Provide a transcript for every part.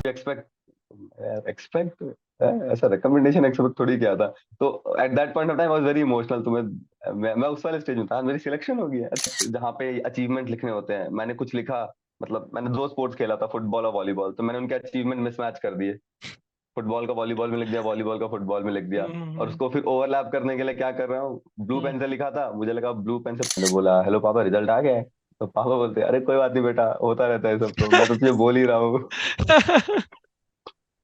Expect expect ऐसा recommendation expect थोड़ी किया था। तो at that point of time I was very emotional. मैं उस वाले स्टेज में था, मेरी सिलेक्शन हो गई है। अच्छा, जहाँ पे अचीवमेंट लिखने होते हैं, मैंने कुछ लिखा। मतलब मैंने दो स्पोर्ट्स खेला था, फुटबॉल और वॉलीबॉल, तो मैंने उनके अचीवमेंट मिसमैच कर दिए। फुटबॉल का वॉलीबॉल में लिख दिया, वॉलीबॉल का फुटबॉल में लिख दिया। और हम्म। उसको फिर ओवरलैप करने के लिए क्या कर रहा हूँ, ब्लू पेन से लिखा था, मुझे लगा ब्लू पेन से। मैंने बोला हेलो पापा, रिजल्ट आ गया है। तो पापा बोलते अरे कोई बात नहीं बेटा, होता रहता है सब, तो मैं तो तुझे बोल ही रहा हूँ।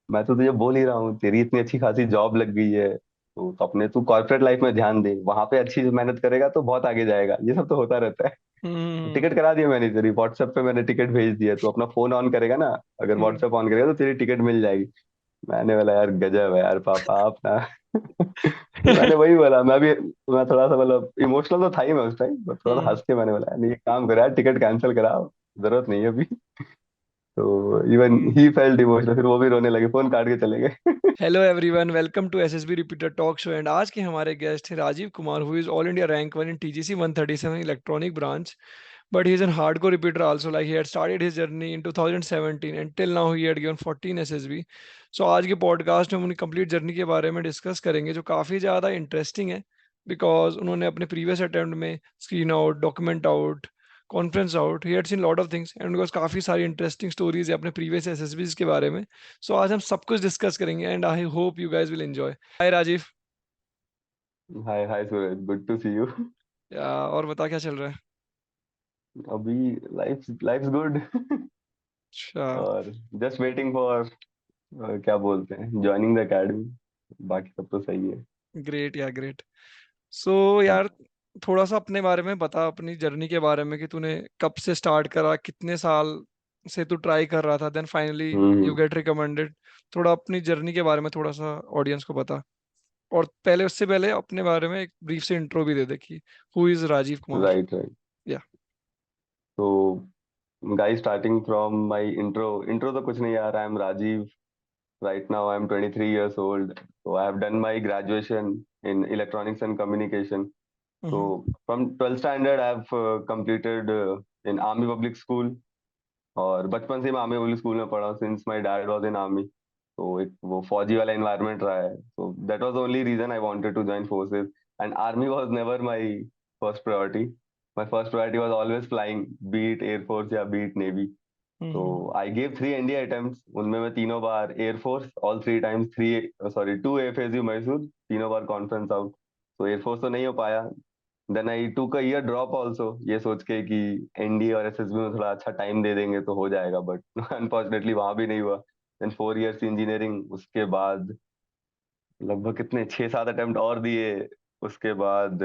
मैं तो तुझे बोल ही रहा हूँ, तेरी इतनी अच्छी खासी जॉब लग गई है, तो अपने तू कॉर्पोरेट लाइफ में ध्यान दे, वहां पे अच्छी मेहनत करेगा तो बहुत आगे जाएगा। ये सब तो होता रहता है। हम्म। टिकट करा दिया मैंने तेरी, व्हाट्सएप पे मैंने टिकट भेज दिया, तू अपना फोन ऑन करेगा ना, अगर हम्म। व्हाट्सएप ऑन करेगा तो तेरी टिकट मिल जाएगी। मैंने बोला यार गजब है यार पापा आप ना। तो मैंने वही बोला, मैं थोड़ा सा मतलब इमोशनल तो था ही मैं उस टाइम, बट थोड़ा सा हम्म। हंस के मैंने बोला नहीं, एक काम करो यार, टिकट कैंसिल कराओ, जरूरत नहीं है अभी। तो इवन ही फेल्ट इमोशनल, फिर वो भी रोने लगे, फोन काट के चले गए। Hello everyone, welcome to SSB repeater talk show. And आज के हमारे गेस्ट हैं Rajeev Kumar, who is all India rank one in TGC 137 electronic branch. But he's a hardcore repeater also. Like he had started his journey in 2017 and till now he had given 14 SSB. So आज के podcast में हम उनकी complete journey के बारे में discuss करेंगे, जो काफ़ी ज़्यादा इंटरेस्टिंग है। बिकॉज उन्होंने अपने प्रीवियस अटेम्प्ट में screen out, document out, conference out, he had seen lot of things and उनके पास काफ़ी सारी इंटरेस्टिंग स्टोरीज है अपने प्रीवियस एसएसबीज के बारे में. सो आज हम सब कुछ डिस्कस करेंगे and I hope you guys will enjoy. Hi Rajeev. Hi hi Suraj, good to see you. और बता क्या चल रहा है. अभी लाइफ लाइफ्स गुड। अच्छा. और जस्ट वेटिंग फॉर, क्या बोलते हैं, ज्वाइनिंग द एकेडमी। बाकी सब तो सही है। ग्रेट यार, ग्रेट. सो यार, थोड़ा सा अपने बारे में बता, अपनी जर्नी के बारे में कि तूने कब से स्टार्ट करा, कितने साल से तू ट्राई कर रहा था, then finally you hmm. Get recommended. थोड़ा अपनी जर्नी के बारे में थोड़ा सा ऑडियंस को बता. और पहले, उससे पहले अपने बारे में एक ब्रीफ से इंट्रो भी दे दे कि who is Rajeev Kumar. Right right. Yeah. तो guys, starting from my intro, intro तो कुछ नहीं यार, I am Rajeev. Right now, I'm 23 years old. So I have done my graduation in electronics and communication. So hmm. from 12th standard, I have completed in Army Public School. और बचपन से मैं army public school में पढ़ा, since my dad was in army. तो एक वो फौजी वाला एनवायरनमेंट रहा है, तो that was the only reason I wanted to join forces. And army was never my first priority. My first priority was always flying, be it air force या be it navy. तो hmm. I gave 3 NDA attempts, उनमें मैं तीनों बार air force, all three times, three sorry 2 FSU Mysore, तीनों बार conference out. तो air force तो नहीं हो पाया। देन आई टूक अ ईयर ड्रॉप ऑल्सो, ये सोच के कि एनडीए और एसएसबी में थोड़ा अच्छा टाइम दे देंगे तो हो जाएगा, बट अनफॉर्चुनेटली वहां भी नहीं हुआ। देन 4 इयर्स इंजीनियरिंग, उसके बाद लगभग कितने 6-7 अटेम्प्ट और दिए। उसके बाद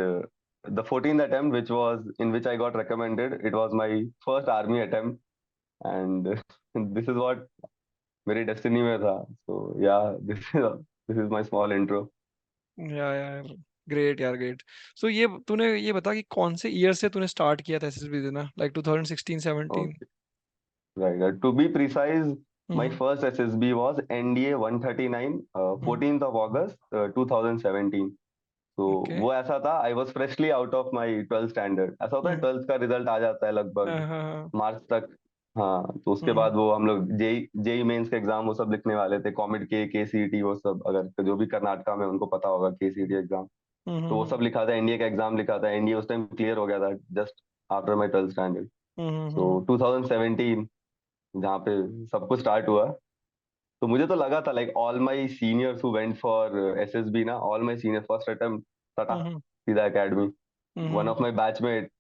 the 14th attempt which was in which I got recommended, it was my first army attempt. And this is what मेरी डेस्टिनी में था। सो या this is my small intro. या यार, ग्रेट यार, ग्रेट. सो ये तूने ये बता कि कौन से ईयर से तूने स्टार्ट किया था एसएसबी देना, like 2016 17. Okay, right, to be precise, my hmm. First SSB was NDA 139, 14th of August 2017। तो ओके. वो ऐसा था, I was freshly out of my 12th standard. ऐसा होता है, हम्म. 12th का रिजल्ट आ जाता है हाँ लगभग हाँ हाँ. मार्च तक। हाँ, तो उसके हम्म. बाद वो हम लोग जेई जेई मेंस के एग्जाम वो सब लिखने वाले थे, कॉमेड के सीईटी वो सब, अगर जो भी कर्नाटका में उनको पता होगा के सीईटी एग्जाम। तो वो हम्म. सब लिखा था, एनडीए का एग्जाम लिखा था। एनडीए उस टाइम क्लियर हो गया था, just after my 12th standard. So hmm. 2017 जहाँ पे सब कुछ स्टार्ट हुआ, तो मुझे तो लगा था like all my seniors who went for SSB ना, all my senior first attempt सटा हम्म. सीधा academy. One hmm. Of my batchmate,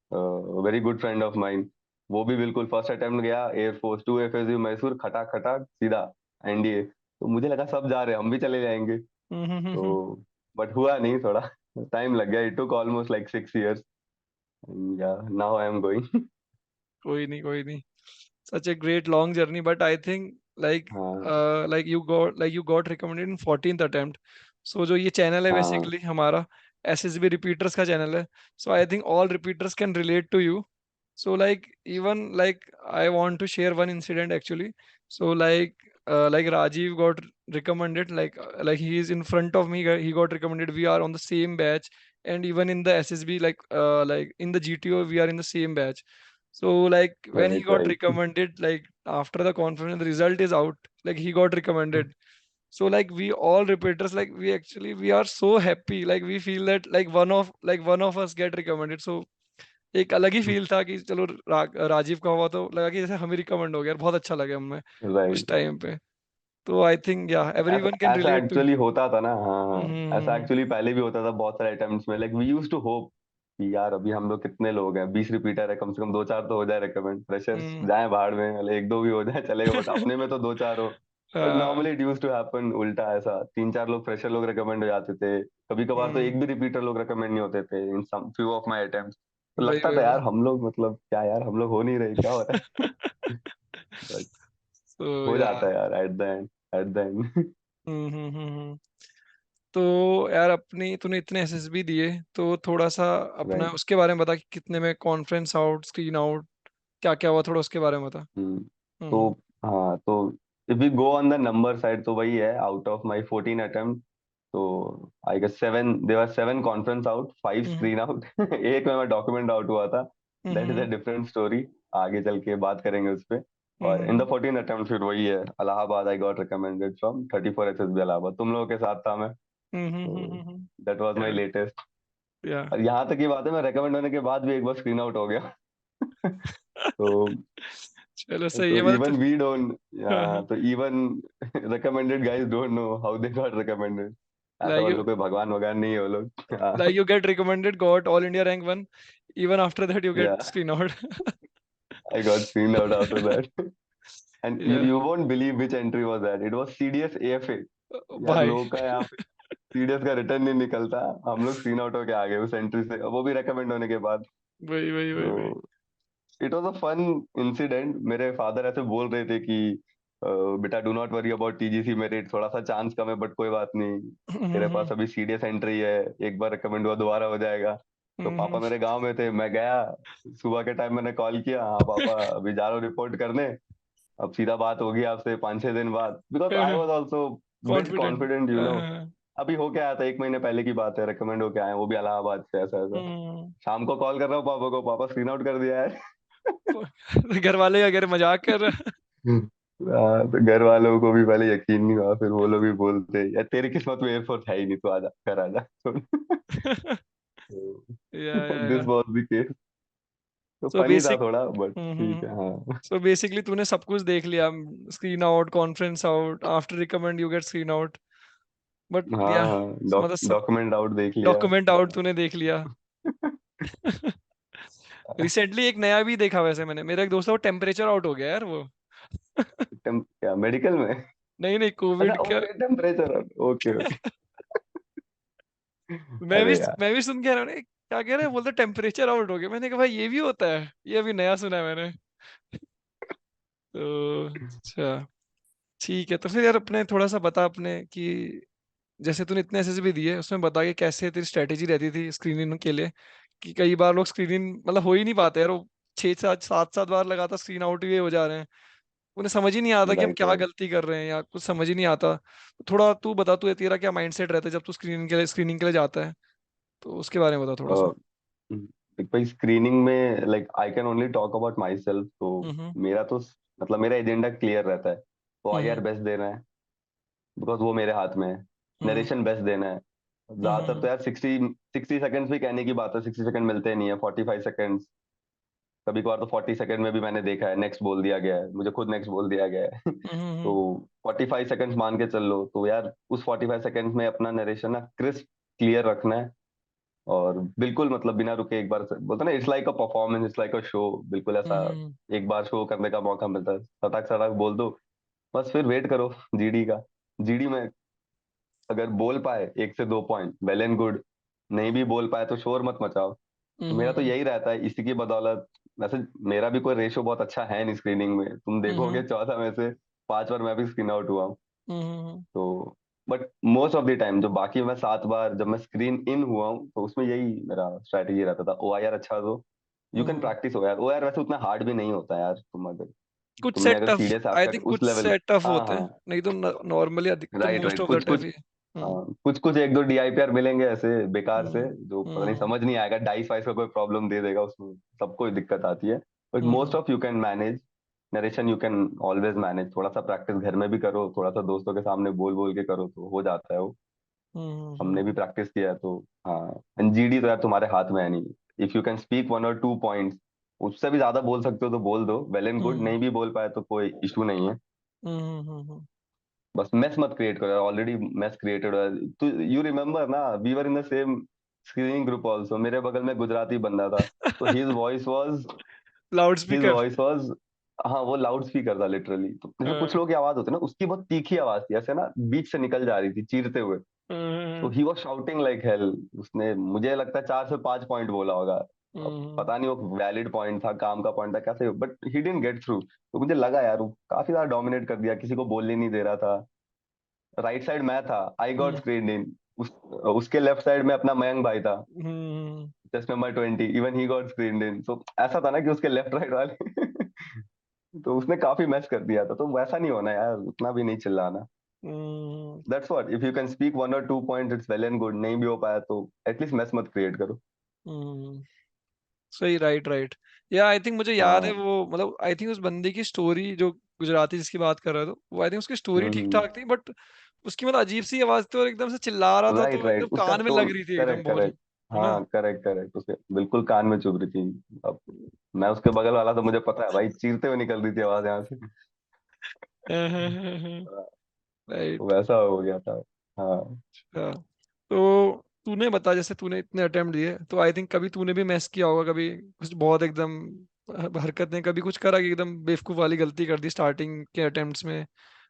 very good friend of mine, वो भी बिल्कुल फर्स्ट अटेम्प्ट गया एयरफोर्स, 2 एफएसयू मैसूर, खटाक खटाक सीधा एनडीए। तो मुझे लगा सब जा रहे हैं, हम भी चले जाएंगे। तो हम्म. बट हुआ नहीं, थोड़ा टाइम लग गया, it took almost like 6 years. या नाउ आई एम गोइंग। कोई नहीं, कोई नहीं. Such a great long journey, but I think like हाँ you got recommended in 14th attempt. So जो ये चैनल है हाँ। बेसिकली हमारा एसएसबी रिपीटर्स का चैनल है. So I think all repeaters can relate to you. So like even like I want to share one incident actually. So like Rajiv got recommended, like he is in front of me. He got recommended. We are on the same batch, and even in the SSB, like in the GTO we are in the same batch. So like when he Right, got right. recommended, like after the conference, the result is out, like he got recommended. So like we all repeaters, like we actually we are so happy, like we feel that like one of us get recommended. So एक अलग ही feel था कि चलो राजीव का हुआ तो लगा कि जैसे हम ही रिकमेंड हो गया, बहुत अच्छा लगा हमें उस राइट। टाइम पे। तो आई थिंक या ऐसा एवरीवन कैन ऐसा रिलेट टू। एक्चुअली होता था ना, हाँ हाँ, ऐसा हम्म एक्चुअली पहले भी होता था बहुत सारे अटेम्प्ट्स में। Like we use to hope कि यार अभी हम लोग कितने लोग हैं, 20 रिपीटर है, कम से कम दो चार तो हो जाए रिकमेंड, फ्रेशर्स हम्म जाए भाड़ में, मतलब एक दो भी हो जाए चलेगा, बट अपने में तो दो चार हो। बट हाँ, normally it use to happen उल्टा, ऐसा तीन चार लोग फ्रेशर लोग रिकमेंड हो जाते थे, कभी कभार तो हम्म, एक भी रिपीटर लोग रिकमेंड नहीं होते थे in some few of my attempts. तो वही लगता वही था वही। यार हम लोग, मतलब क्या यार, हम लोग हो नहीं रहे, क्या हो रहा है। बट तो हो या जाता है यार at the end, at the end. Hmm. तो यार अपनी तूने इतने एसएसबी दिए, तो थोड़ा सा अपना राइट। उसके बारे में बता कि कितने में कॉन्फ्रेंस आउट, स्क्रीन आउट, क्या क्या हुआ, थोड़ा उसके बारे में बता। हम्म। तो हम्म हाँ, तो if we go on the number side तो वही है, आउट ऑफ माय 14 अटेम्प्ट, तो I guess seven, there were seven conference out, five hmm screen out. एक में मैं डॉक्यूमेंट आउट हुआ था, that is a hmm different story, आगे चल के बात करेंगे उस पे। और इन द हम्म 14 अटेम्प्ट फिर वही है, Allahabad I got recommended from 34 SSB Allahabad, तुम लोगों के साथ था मैं, तो हम्म। दैट वाज माय या लेटेस्ट। या और यहाँ तक की बात है, मैं रिकमेंड होने के बाद भी एक बार स्क्रीन आउट हो गया। तो चलो सही तो है मतलब इवन वी डोंट, तो तो even recommended guys don't know how they got recommended. ऐसा लाइक वो लोग कोई भगवान वगवान नहीं है वो लोग। like you get recommended, got all India rank 1, even after that you get या screen out. I got screen out after that. And you Yeah, you won't believe which entry was that, it was CDS AFA. यार भाई लोगों का यहाँ पे CDS का return नहीं निकलता, हम लोग स्क्रीन आउट होके आ गए उस एंट्री से, वो भी रिकमेंड होने के बाद। वही। तो it was a fun incident. मेरे फादर ऐसे बोल रहे थे कि बेटा do not worry about TGC merit, थोड़ा सा चांस कम है बट कोई बात नहीं, तेरे पास अभी सीडीएस एंट्री है, एक बार रिकमेंड हुआ दोबारा हो जाएगा। तो पापा हम्म मेरे गांव में थे, मैं गया सुबह के टाइम, मैंने कॉल किया, हाँ पापा अभी जा रहा हूँ रिपोर्ट करने, अब सीधा बात होगी आपसे 5-6 दिन बाद, because I was also bit confident. Confident you know. अभी होके आया था, एक महीने पहले की बात है, रिकमेंड होके आए, वो भी इलाहाबाद से, ऐसा ऐसा। शाम को कॉल कर रहा हूँ पापा को, पापा स्क्रीन आउट कर दिया है। घर वाले अगर मजाक कर रहे हाँ, तो घर वालों को भी पहले यकीन नहीं हुआ, फिर वो लोग भी बोलते यार तेरी किस्मत में एयरफोर्स है ही नहीं, तू आजा घर आजा। या दिस वाज द केस। तो सो फनी था बेसिक थोड़ा, बट ठीक है हाँ। सो बेसिकली तूने सब कुछ देख लिया, screen out, conference out, after recommend you get screen out, but हाँ या हाँ, मतलब सब डॉक्यूमेंट आउट देख लिया। डॉक्यूमेंट आउट तूने देख लिया। रिसेंटली एक नया भी देखा वैसे मैंने, मेरा एक दोस्त है वो टेम्परेचर आउट हो गया यार वो। क्या मेडिकल में? नहीं नहीं, अच्छा, कोविड का। Okay, temperature, okay okay. मैं भी अरे यार, मैं भी सुन के आ रहा हूँ, क्या कह रहे हैं, बोलते टेम्परेचर आउट हो गया, मैंने कहा भाई ये भी होता है, ये अभी नया सुना है मैंने। तो अच्छा, ठीक है, तो फिर यार अपने थोड़ा सा बता अपने कि जैसे तूने इतने एसएसबी दिए, उसमें बता कि कैसे तेरी स्ट्रेटेजी रहती थी स्क्रीनिंग के लिए, कि कई बार लोग स्क्रीनिंग मतलब हो ही नहीं पाते यार, वो 6 7 7 7 बार लगातार स्क्रीन आउट ही हो जा रहे हैं, उन्हें समझ ही नहीं आता कि हम राइट क्या राइट। गलती कर रहे हैं या कुछ समझ ही नहीं आता। तो थोड़ा तू बता, तू तेरा क्या माइंडसेट रहता है जब तू स्क्रीनिंग के लिए जाता है, तो उसके बारे में बता थोड़ा सा। भाई स्क्रीनिंग में, like I can only talk about my self, तो हम्म मेरा तो मतलब मेरा एजेंडा क्लियर रहता है, तो आईआर हम्म बेस्ट देना है, बिकॉज वो मेरे हाथ में है। हम्म नरेशन बेस्ट देना है, ज्यादातर तो हम्म यार 60 60 सेकंड्स भी कहने की बात है, 60 सेकंड मिलते नहीं है, 45 सेकंड्स, कभी कभार तो 40 सेकंड में भी मैंने देखा है नेक्स्ट बोल दिया गया है, मुझे खुद नेक्स्ट बोल दिया गया है। तो हम्म 45 सेकंड्स मान के चल लो, तो यार उस 45 सेकंड्स में अपना नरेशन ना क्रिस्प क्लियर रखना है, और बिल्कुल मतलब बिना रुके, एक बार बोलते ना, it's like a performance, it's like a show, बिल्कुल ऐसा हम्म एक बार शो करने का मौका मिलता है, सटाक सटाक बोल दो, बस फिर वेट करो जीडी का। जीडी में अगर बोल पाए 1 से 2 पॉइंट, वेल एंड गुड, नहीं भी बोल पाए तो शोर मत मचाओ। तो मेरा तो हम्म यही रहता है, इसी की बदौलत। वैसे मेरा भी कोई रेशो बहुत अच्छा है नहीं स्क्रीनिंग में, तुम देखोगे हम्म 14 में से 5 बार मैं भी स्क्रीन आउट हुआ हूँ। हम्म तो but most of the time जो बाकी मैं 7 बार जब मैं स्क्रीन इन हुआ हूँ, तो उसमें यही मेरा स्ट्रैटेजी रहता था, ओ आई आर अच्छा दो, you can hmm. Practice O R वैसे उतना हार्ड भी नहीं होता यार, कुछ तुमने सेट अगर tough, serious I aspect think उस कुछ लेवल। सेट टफ हाँ होते हाँ, हैं, नहीं तो नॉर्मली अधिकतर right most right, of the कुछ टाइम कुछ, ही। हम्म कुछ कुछ एक दो डीआईपीआर मिलेंगे ऐसे बेकार से, हम्म जो पता नहीं हम्म समझ नहीं आएगा, डाइस वाइस का कोई प्रॉब्लम दे देगा उसमें, सबको दिक्कत आती है। But most hmm of you can manage, narration you can always manage. थोड़ा सा प्रैक्टिस घर में भी करो, थोड़ा सा दोस्तों के सामने बोल बोल के करो तो हो जाता है वो। हमने भी हम्म प्रैक्टिस किया है तो। हाँ, एनजीडी तो यार तुम्हारे हाथ में है नहीं। इफ यू कैन स्पीक 1 और 2 पॉइंट्स, उससे भी ज्यादा बोल सकते हो तो बोल दो, वेल एंड गुड। हम्म नहीं भी बोल पाए तो कोई इशू नहीं है। हम्म। बस मेस मत क्रिएट करो, ऑलरेडी मेस क्रिएटेड है। तो यू रिमेम्बर ना, we were in the same screening group also. मेरे बगल में गुजराती बंदा था, तो loud his speaker. Voice was हाँ, वो लाउड स्पीकर था लिटरली। तो जैसे कुछ लोग की आवाज होती है ना, उसकी बहुत तीखी आवाज थी, ऐसे ना बीच से निकल जा रही थी चीरते हुए। तो he was shouting like hell. उसने मुझे लगता है 4 से 5 पॉइंट बोला होगा। अब पता नहीं वो वैलिड पॉइंट था, काम का पॉइंट था, कैसे, but he didn't get through. तो मुझे लगा यार वो काफी ज्यादा डोमिनेट कर दिया, किसी को बोलने नहीं दे रहा था। राइट साइड मैं था, आई गॉट स्क्रीन इन। उसके लेफ्ट साइड में अपना मयंक भाई था, just number 20, even he got screen इन। तो ऐसा था ना कि उसके लेफ्ट राइट वाले तो उसने काफी मैच कर दिया था। तो वैसा नहीं होना यार, उतना भी नहीं चिल्लाना। That's what, if you can speak 1 और 2 point it's well and good. नहीं भी हो पाया तो एटलीस्ट मैस मत क्रिएट करो। सही, राइट राइट। या आई थिंक मुझे याद है हाँ। वो, मतलब आई थिंक उस बंदे की स्टोरी, जो गुजराती जिसकी बात कर रहे हो, वो आई थिंक उसकी स्टोरी ठीक हम्म। ठाक थी, बट उसकी मतलब अजीब सी आवाज थी और एकदम से चिल्ला रहा था, राइट तो एकदम राइट, उसका कान में टोन। लग रही थी एकदम करेक्ट बहुत, करेक्ट। है ना? हाँ करेक्ट करेक्ट, उसे बिल्कुल कान में चुभ रही थी। अब मैं उसके बगल वाला, तो मुझे पता है भाई, चीरते हुए निकल रही थी आवाज यहाँ से। राइट। वैसा हो गया था। हाँ। अच्छा, तो तूने बता, जैसे तूने इतने अटेम्प्ट दिए, तो आई थिंक कभी तूने भी मैस किया होगा, कभी कुछ बहुत एकदम हरकतें, कभी कुछ करा कि एकदम बेवकूफ वाली गलती कर दी स्टार्टिंग के अटेम्प्ट्स में,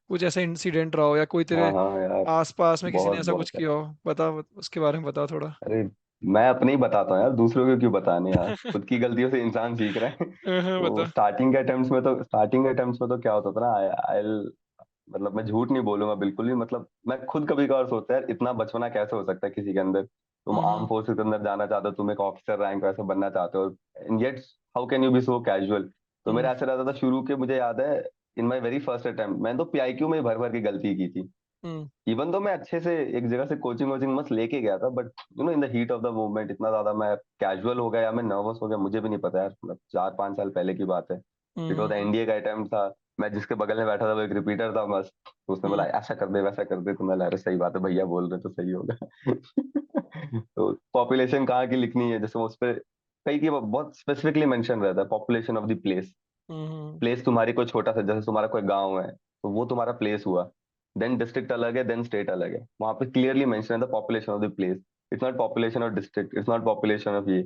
कुछ ऐसा इंसिडेंट रहा हो, या कोई हाँ तेरे हाँ यार, आसपास में किसी ने बहुत ऐसा कुछ बहुत है। किया हो? बता, उसके बारे में बता थोड़ा। अरे, मैं अपने ही बताता हूँ यार, दूसरों को क्यों बताने यार, खुद की गलतियों से इंसान सीख रहा है। तो बता। स्टार्टिंग के अटेम्प्ट्स में तो क्या होता था ना, आई मतलब मैं झूठ नहीं बोलूंगा बिल्कुल भी। मतलब मैं खुद कभी कभार सोचता है यार, इतना बचपना कैसे हो सकता है किसी के अंदर। तुम आर्म हम्म फोर्सेस के अंदर जाना चाहते हो, तुम एक ऑफिसर रैंक वैसे बनना चाहते हो, and yet how can you be so casual. तो हम्म मेरा ऐसा रहता था शुरू के, मुझे याद है, इन माई वेरी फर्स्ट अटेम्प्ट मैंने तो पीआईक्यू में ही भर भर की गलती की थी। हम्म इवन तो मैं अच्छे से एक जगह से कोचिंग वोचिंग मस्त लेके गया था, but in the heat of the movement इतना ज्यादा मैं कैजुअल हो गया या मैं नर्वस हो गया, मुझे भी नहीं पता यार। मतलब 4 5 साल पहले की बात है। इट वॉज हम्म एनडीए का अटेम्प्ट था। मैं जिसके बगल में बैठा था वो एक रिपीटर था मस्त। तो उसने बोला हम्म ऐसा कर दे वैसा कर दे, तो मैं अरे सही बात है भैया, बोल रहे तो सही होगा। तो पॉपुलेशन कहाँ की लिखनी है, जैसे उस पर कई की बहुत स्पेसिफिकली मेंशन रहता है, population of the place. Hmm place तुम्हारी कोई छोटा सा, जैसे तुम्हारा कोई गांव है तो वो तुम्हारा प्लेस हुआ। देन डिस्ट्रिक्ट अलग है, देन स्टेट अलग है, वहां पे क्लियरली मेंशन है the population of the place. It's not population of district, it's not population of ये।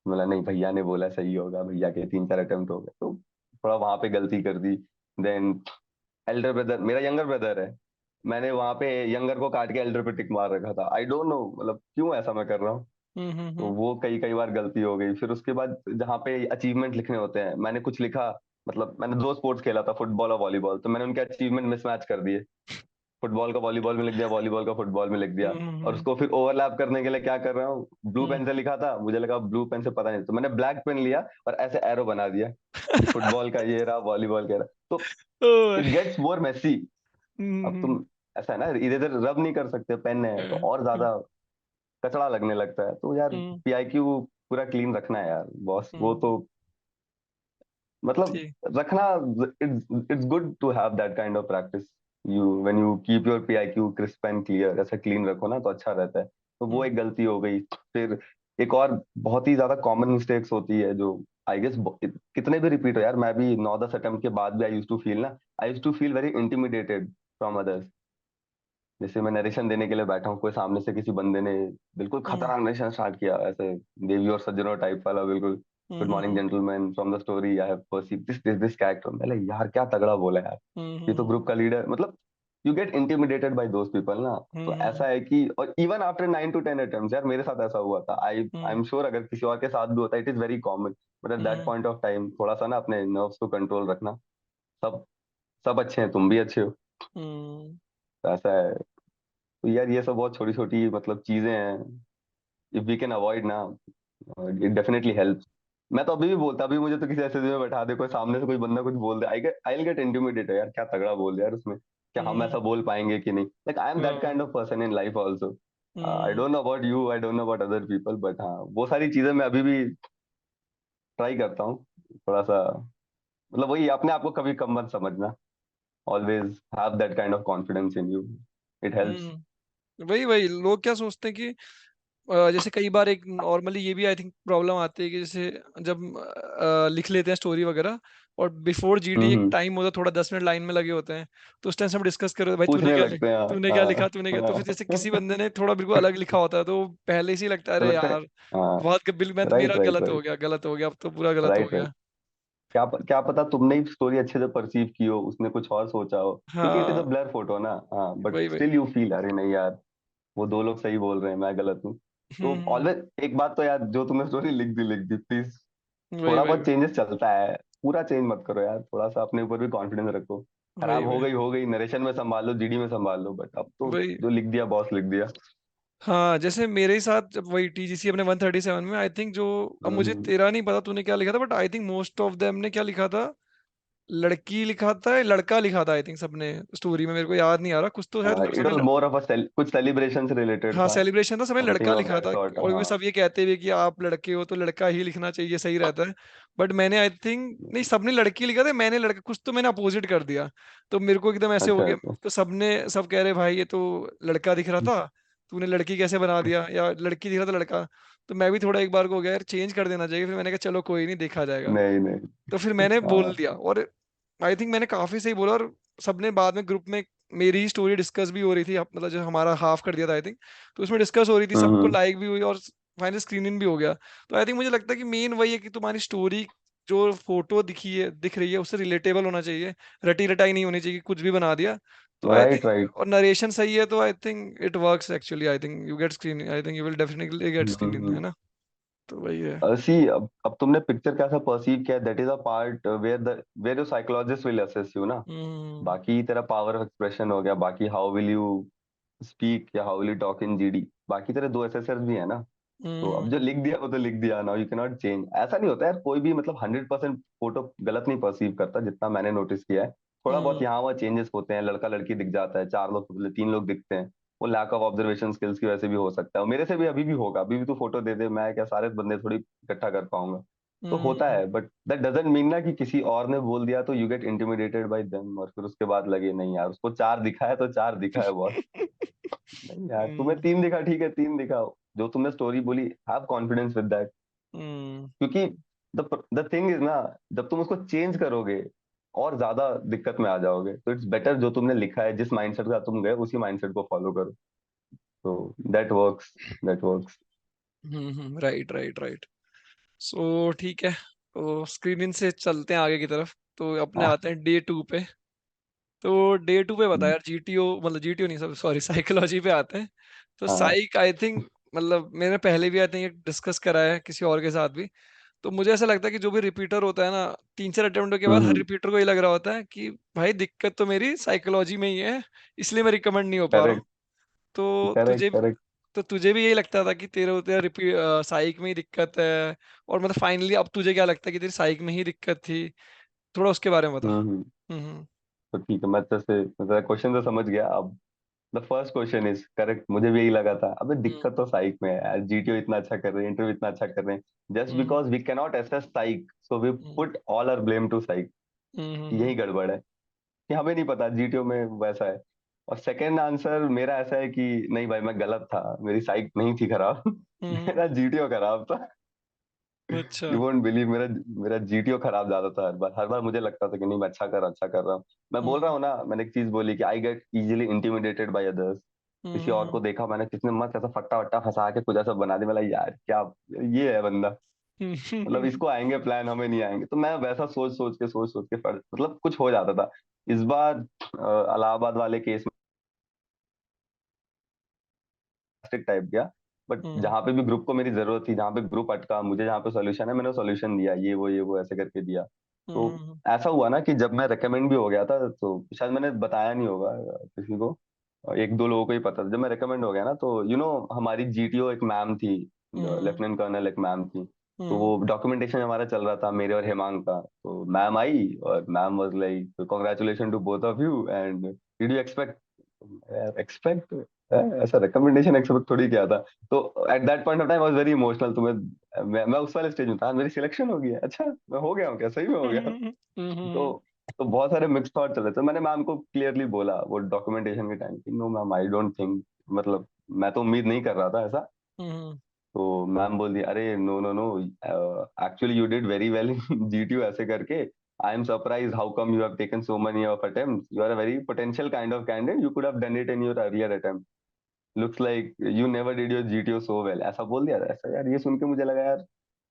बोला नहीं, भैया ने बोला सही होगा, भैया के 3 4 अटेम्प्ट हो गए, तो थोड़ा वहां पे गलती कर दी। देन एल्डर ब्रदर, मेरा यंगर ब्रदर है, मैंने वहां पे यंगर को काट के एल्डर पे टिक मार रखा था। आई डोंट नो मतलब क्यों ऐसा मैं कर रहा हूँ। तो हम्म वो कई कई बार गलती हो गई। फिर उसके बाद जहाँ पे अचीवमेंट लिखने होते हैं, मैंने कुछ लिखा, मतलब मैंने 2 स्पोर्ट्स खेला था, फुटबॉल और वॉलीबॉल, तो मैंने उनके अचीवमेंट मिसमैच कर दिए। फुटबॉल का वॉलीबॉल में लिख दिया, वॉलीबॉल का फुटबॉल में लिख दिया। और हम्म उसको फिर ओवरलैप करने के लिए क्या कर रहा हूँ, ब्लू हम्म पेन से लिखा था, मुझे लगा ब्लू पेन से पता नहीं, तो मैंने ब्लैक पेन लिया और ऐसे एरो बना दिया कि फुटबॉल का ये रहा, वॉलीबॉल का रहा। तो ओह, इट गेट्स मोर मेसी। अब हम्म तुम ऐसा है ना, इधर इधर रब नहीं कर सकते, पेन है तो और ज्यादा कचड़ा लगने लगता है। तो यार हम्म पीआईक्यू पूरा क्लीन रखना है यार बॉस, वो हम्म, तो मतलब ठीक। रखना। It's good to have that kind of practice. You when you keep your PIQ crisp and clear, ऐसा क्लीन रखो ना तो अच्छा रहता है। तो वो हम्म एक गलती हो गई। फिर एक और बहुत ही ज्यादा कॉमन मिस्टेक्स होती है जो आई गेस कितने भी रिपीट हो यार, मैं भी 9 10 अटेम्प्ट के बाद भी आई यूज टू फील ना, I use to feel very intimidated from others. जैसे मैं नरेशन देने के लिए बैठा हूँ, कोई सामने से किसी बंदे ने बिल्कुल हम्म खतरनाक नरेशन स्टार्ट किया, ऐसे देवी और सज्जनों टाइप वाला बिल्कुल। Good morning hmm gentleman, from the story I have perceived this character. मैंने यार क्या तगड़ा बोला यार, ये तो हम्म ग्रुप का लीडर। मतलब you get intimidated bye those people ना। तो हम्म ऐसा है कि, और इवन आफ्टर 9 to 10 अटेम्प्ट यार मेरे साथ ऐसा हुआ था। आई हम्म एम श्योर अगर किसी और के साथ भी होता है, it is very common. But at that hmm point of time थोड़ा सा ना अपने नर्व्स को कंट्रोल रखना। सब सब अच्छे हैं, तुम भी अच्छे हो। हम्म तो ऐसा है। तो यार ये सब बहुत छोटी छोटी मतलब चीजें हैं, इफ वी कैन अवॉइड ना, इट डेफिनेटली हेल्प्स। मैं तो अभी भी बोलता, अभी मुझे तो किसी ऐसे में बैठा दे, कोई सामने से कोई बंदा कुछ बोल दे, आई विल गेट इंटिमिडेटेड यार, क्या तगड़ा बोल दिया यार उसमें, क्या हम हम्म ऐसा बोल पाएंगे कि नहीं। लाइक आई एम दैट हाँ, kind of person in life also. I hmm don't know about you, I don't know about other people, but हाँ वो सारी चीजें मैं अभी भी ट्राई करता हूँ। थोड़ा सा मतलब वही, अपने आप को कभी कम मत समझना, always have that kind of confidence in you, it helps. वही वही लोग क्या सोचते हैं कि जैसे कई बार एक नॉर्मली ये भी आई थिंक प्रॉब्लम आती है कि जैसे जब लिख लेते हैं स्टोरी वगैरह और बिफोर जीडी एक हम्म। टाइम होता है, थोड़ा 10 मिनट लाइन में लगे होते हैं, तो उस टाइम से हम डिस्कस कर रहे हैं भाई पूछने लगते हैं, तूने क्या लिखा, हाँ तूने क्या, तो फिर हाँ। जैसे किसी बंदे ने थोड़ा बिल्कुल अलग लिखा होता है तो पहले से ही लगता है तो अरे लगता है, यार हाँ, बहुत बिल मैं तो राइट मेरा राइट गलत हो राइट गया, गलत हो गया, अब तो पूरा गलत हो राइट गया। राइट। क्या पता तुमने ही स्टोरी अच्छे से परसीव की हो, उसने कुछ और सोचा हो, क्योंकि इट इज अ हाँ ब्लर फोटो ना। हाँ, बट वही वही। स्टिल यू फील, अरे नहीं यार, वो दो लोग सही बोल रहे हैं, मैं गलत हूँ। तो हम्म, ऑलवेज एक बात तो यार, जो तुमने स्टोरी लिख दी प्लीज, वही थोड़ा वही बहुत चेंजेस चलता है, पूरा चेंज मत करो यार, थोड़ा सा अपने ऊपर भी कॉन्फिडेंस रखो। वही खराब वही हो गई, नरेशन में संभाल लो, जीडी में संभाल लो, बट अब तो वही। जो लिख दिया बॉस लिख दिया। हाँ जैसे मेरे ही साथ जब वही टीजीसी अपने 137 में आई थिंक जो, अब मुझे हम्म। तेरा नहीं पता तूने क्या लिखा था, but I think most of them ने क्या लिखा था, लड़की लिखा था या लड़का लिखा था, आई थिंक सबने स्टोरी में, मेरे को याद नहीं आ रहा, कुछ तो शायद इट सबने वाज मोर ऑफ अ कुछ सेलिब्रेशन से रिलेटेड हाँ था, सेलिब्रेशन था, सबने लड़का समथिंग ऑफ लिखा दैट था। सॉर्ट, और भी हाँ। सब ये कहते हुए कि आप लड़के हो तो लड़का ही लिखना चाहिए, सही रहता है। बट मैंने आई थिंक नहीं, सबने लड़की लिखा था, मैंने लड़का, कुछ तो मैंने अपोजिट कर दिया, तो मेरे को एकदम ऐसे हो अच्छा गया। अच्छा। तो सबने सब कह रहे भाई ये तो लड़का दिख रहा था, तूने लड़की कैसे बना दिया, या लड़की दिख रहा था लड़का। तो मैं भी थोड़ा एक बार को हो गया यार, चेंज कर देना चाहिए, फिर मैंने कहा चलो कोई नहीं, देखा जाएगा। नहीं नहीं। तो फिर मैंने बोल हाँ। दिया, और आई थिंक मैंने काफी सही बोला, और सबने बाद में ग्रुप में मेरी ही स्टोरी डिस्कस भी हो रही थी, मतलब जो हमारा हाफ कर दिया था आई थिंक, तो उसमें डिस्कस हो रही थी, सबको हम्म। लाइक भी हुई और फाइनल स्क्रीन इन भी हो गया। तो आई थिंक मुझे लगता है कि मेन वही है कि तुम्हारी स्टोरी जो फोटो दिख रही है उससे रिलेटेबल होना चाहिए, रटी रटाई नहीं होनी चाहिए कि कुछ भी बना दिया। तो आई राइट थिंक राइट। और नरेशन सही है तो I think it works actually, I think you get screen, I think you will definitely get screen इन, है हम्म। ना। तो वही है। सी, अब तुमने पिक्चर कैसा परसीव किया, that is a part where your psychologist will assess you ना। हम्म बाकी तेरा पावर ऑफ एक्सप्रेशन हो गया, बाकी हाउ विल यू स्पीक या how will you talk in GD, बाकी तेरे दो एसेसर्स भी है ना। तो अब जो हम्म लिख दिया वो तो लिख दिया, now you can not change. ऐसा नहीं होता यार, कोई भी मतलब 100% फोटो गलत नहीं परसीव करता, जितना मैंने नोटिस किया है। थोड़ा बहुत हम्म यहाँ वहाँ चेंजेस होते हैं, लड़का लड़की दिख जाता है, चार लोग के बदले तीन लोग दिखते हैं, वो लैक ऑफ ऑब्जर्वेशन स्किल्स की वजह से भी हो सकता है, और मेरे से भी अभी भी होगा, अभी भी तो फोटो दे दे, मैं क्या सारे बंदे थोड़ी इकट्ठा कर पाऊंगा। तो होता हम्म है, बट दैट डजंट मीन ना कि किसी और ने बोल दिया तो you get intimidated bye them, और फिर उसके बाद लगे नहीं यार उसको चार दिखा है तो चार दिखा है बॉस। नहीं यार, तुम्हें हम्म तीन दिखा, ठीक है तीन दिखाओ, जो तुमने स्टोरी बोली, हैव कॉन्फिडेंस विद दैट। हम्म क्योंकि द थिंग इज ना, जब तुम उसको चेंज करोगे और ज्यादा दिक्कत में आ जाओगे, तो इट्स बेटर जो तुमने लिखा है, जिस माइंडसेट का तुम गए उसी माइंडसेट को फॉलो करो। तो that works, that works. Right right right. So ठीक है, तो स्क्रीनिंग से चलते हैं आगे की तरफ, तो अपने हाँ आते हैं डे 2 पे। तो डे 2 पे बता यार, जीटीओ मतलब जीटीओ नहीं, सब सॉरी साइकोलॉजी पे आते हैं। तो हाँ। साइक आई थिंक, मतलब मैंने पहले भी आई थिंक डिस्कस करा है किसी और के साथ भी। तो मुझे ऐसा लगता है कि जो भी रिपीटर होता है ना, 3 4 अटेम्प्ट के बाद हर हम्म। रिपीटर को ये लग रहा होता है कि भाई दिक्कत तो मेरी साइकोलॉजी में ही है, इसलिए मैं रिकमेंड नहीं हो पा रहा हूँ। करेक्ट तो करेक्ट तुझे करेक्ट। तो तुझे भी यही लगता था कि तेरे रिपीट साइक में ही दिक्कत है, और मतलब फाइनली अब तुझे क्या लगता है कि तेरी साइक में ही दिक्कत थी, थोड़ा उसके बारे में बता। हम्म। हम्म तो ठीक है, मैं जैसे मतलब क्वेश्चन तो समझ गया अब। The first question is correct, मुझे भी यही लगा था, अबे हम्म दिक्कत तो साइक में है यार, जीटीओ इतना अच्छा कर रहे हैं, इंटरव्यू इतना अच्छा कर रहे हैं, just hmm because we can not assess psych, so we hmm put all our blame to psych. Hmm यही गड़बड़ है कि हमें नहीं पता जीटीओ में वैसा है। और सेकंड आंसर मेरा ऐसा है कि नहीं भाई, मैं गलत था, मेरी साइक नहीं थी खराब, हम्म, मेरा जीटीओ खराब था। अच्छा। यू वोंट बिलीव, मेरा मेरा जीटीओ खराब ज्यादा था, हर बार मुझे लगता था कि नहीं मैं अच्छा कर रहा हूँ। मैं बोल रहा हम्म हूँ ना, मैंने एक चीज बोली कि आई get easily intimidated by others. किसी और हम्म को देखा मैंने, किसने मस्त ऐसा फट्टा वट्टा फंसा के कुछ ऐसा बना दिया, मतलब यार क्या, ये है बंदा, मतलब हम्म इसको आएंगे प्लान, हमें नहीं आएंगे, तो मैं वैसा सोच सोच के मतलब कुछ हो जाता था। इस बार इलाहाबाद वाले केस टाइप गया, बट हम्म जहाँ पे भी ग्रुप को मेरी जरूरत थी, जहाँ पे ग्रुप अटका, मुझे जहाँ पे सॉल्यूशन है, मैंने सॉल्यूशन दिया, ये वो ऐसे करके दिया। तो हम्म ऐसा हुआ ना कि जब मैं रेकमेंड भी हो गया था, तो शायद मैंने बताया नहीं होगा किसी को, एक दो लोगों को ही पता था, जब मैं रेकमेंड हो गया ना, तो हमारी जीटीओ एक मैम थी, हम्म लेफ्टिनेंट कर्नल एक मैम थी। तो हम्म वो डॉक्यूमेंटेशन हमारा चल रहा था, मेरे और हेमांग का, तो मैम आई और ma'am was like, congratulation to both of you, and did you expect, expect ऐसा रिकमेंडेशन एक्सपेक्ट थोड़ी किया था। तो at that point of time I was very emotional. तो मैं उस वाले स्टेज में था, मेरी सिलेक्शन हो गई है, अच्छा मैं हो गया हूँ क्या, सही में हो गया। हम्म। तो तो बहुत सारे मिक्स थॉट चल रहे थे। मैंने मैम को क्लियरली बोला वो डॉक्यूमेंटेशन के टाइम कि no ma'am I don't think, मतलब मैं तो उम्मीद नहीं कर रहा था ऐसा। हम्म। तो मैम बोल दी अरे no no no, actually you did very well in GTO ऐसे करके। I am surprise how come you have taken so many of attempts, you are a very potential kind of candidate, you could have done it in your earlier attempt, looks like you never did your GTO so well, ऐसा बोल दिया। ऐसा यार, ये सुन के मुझे लगा यार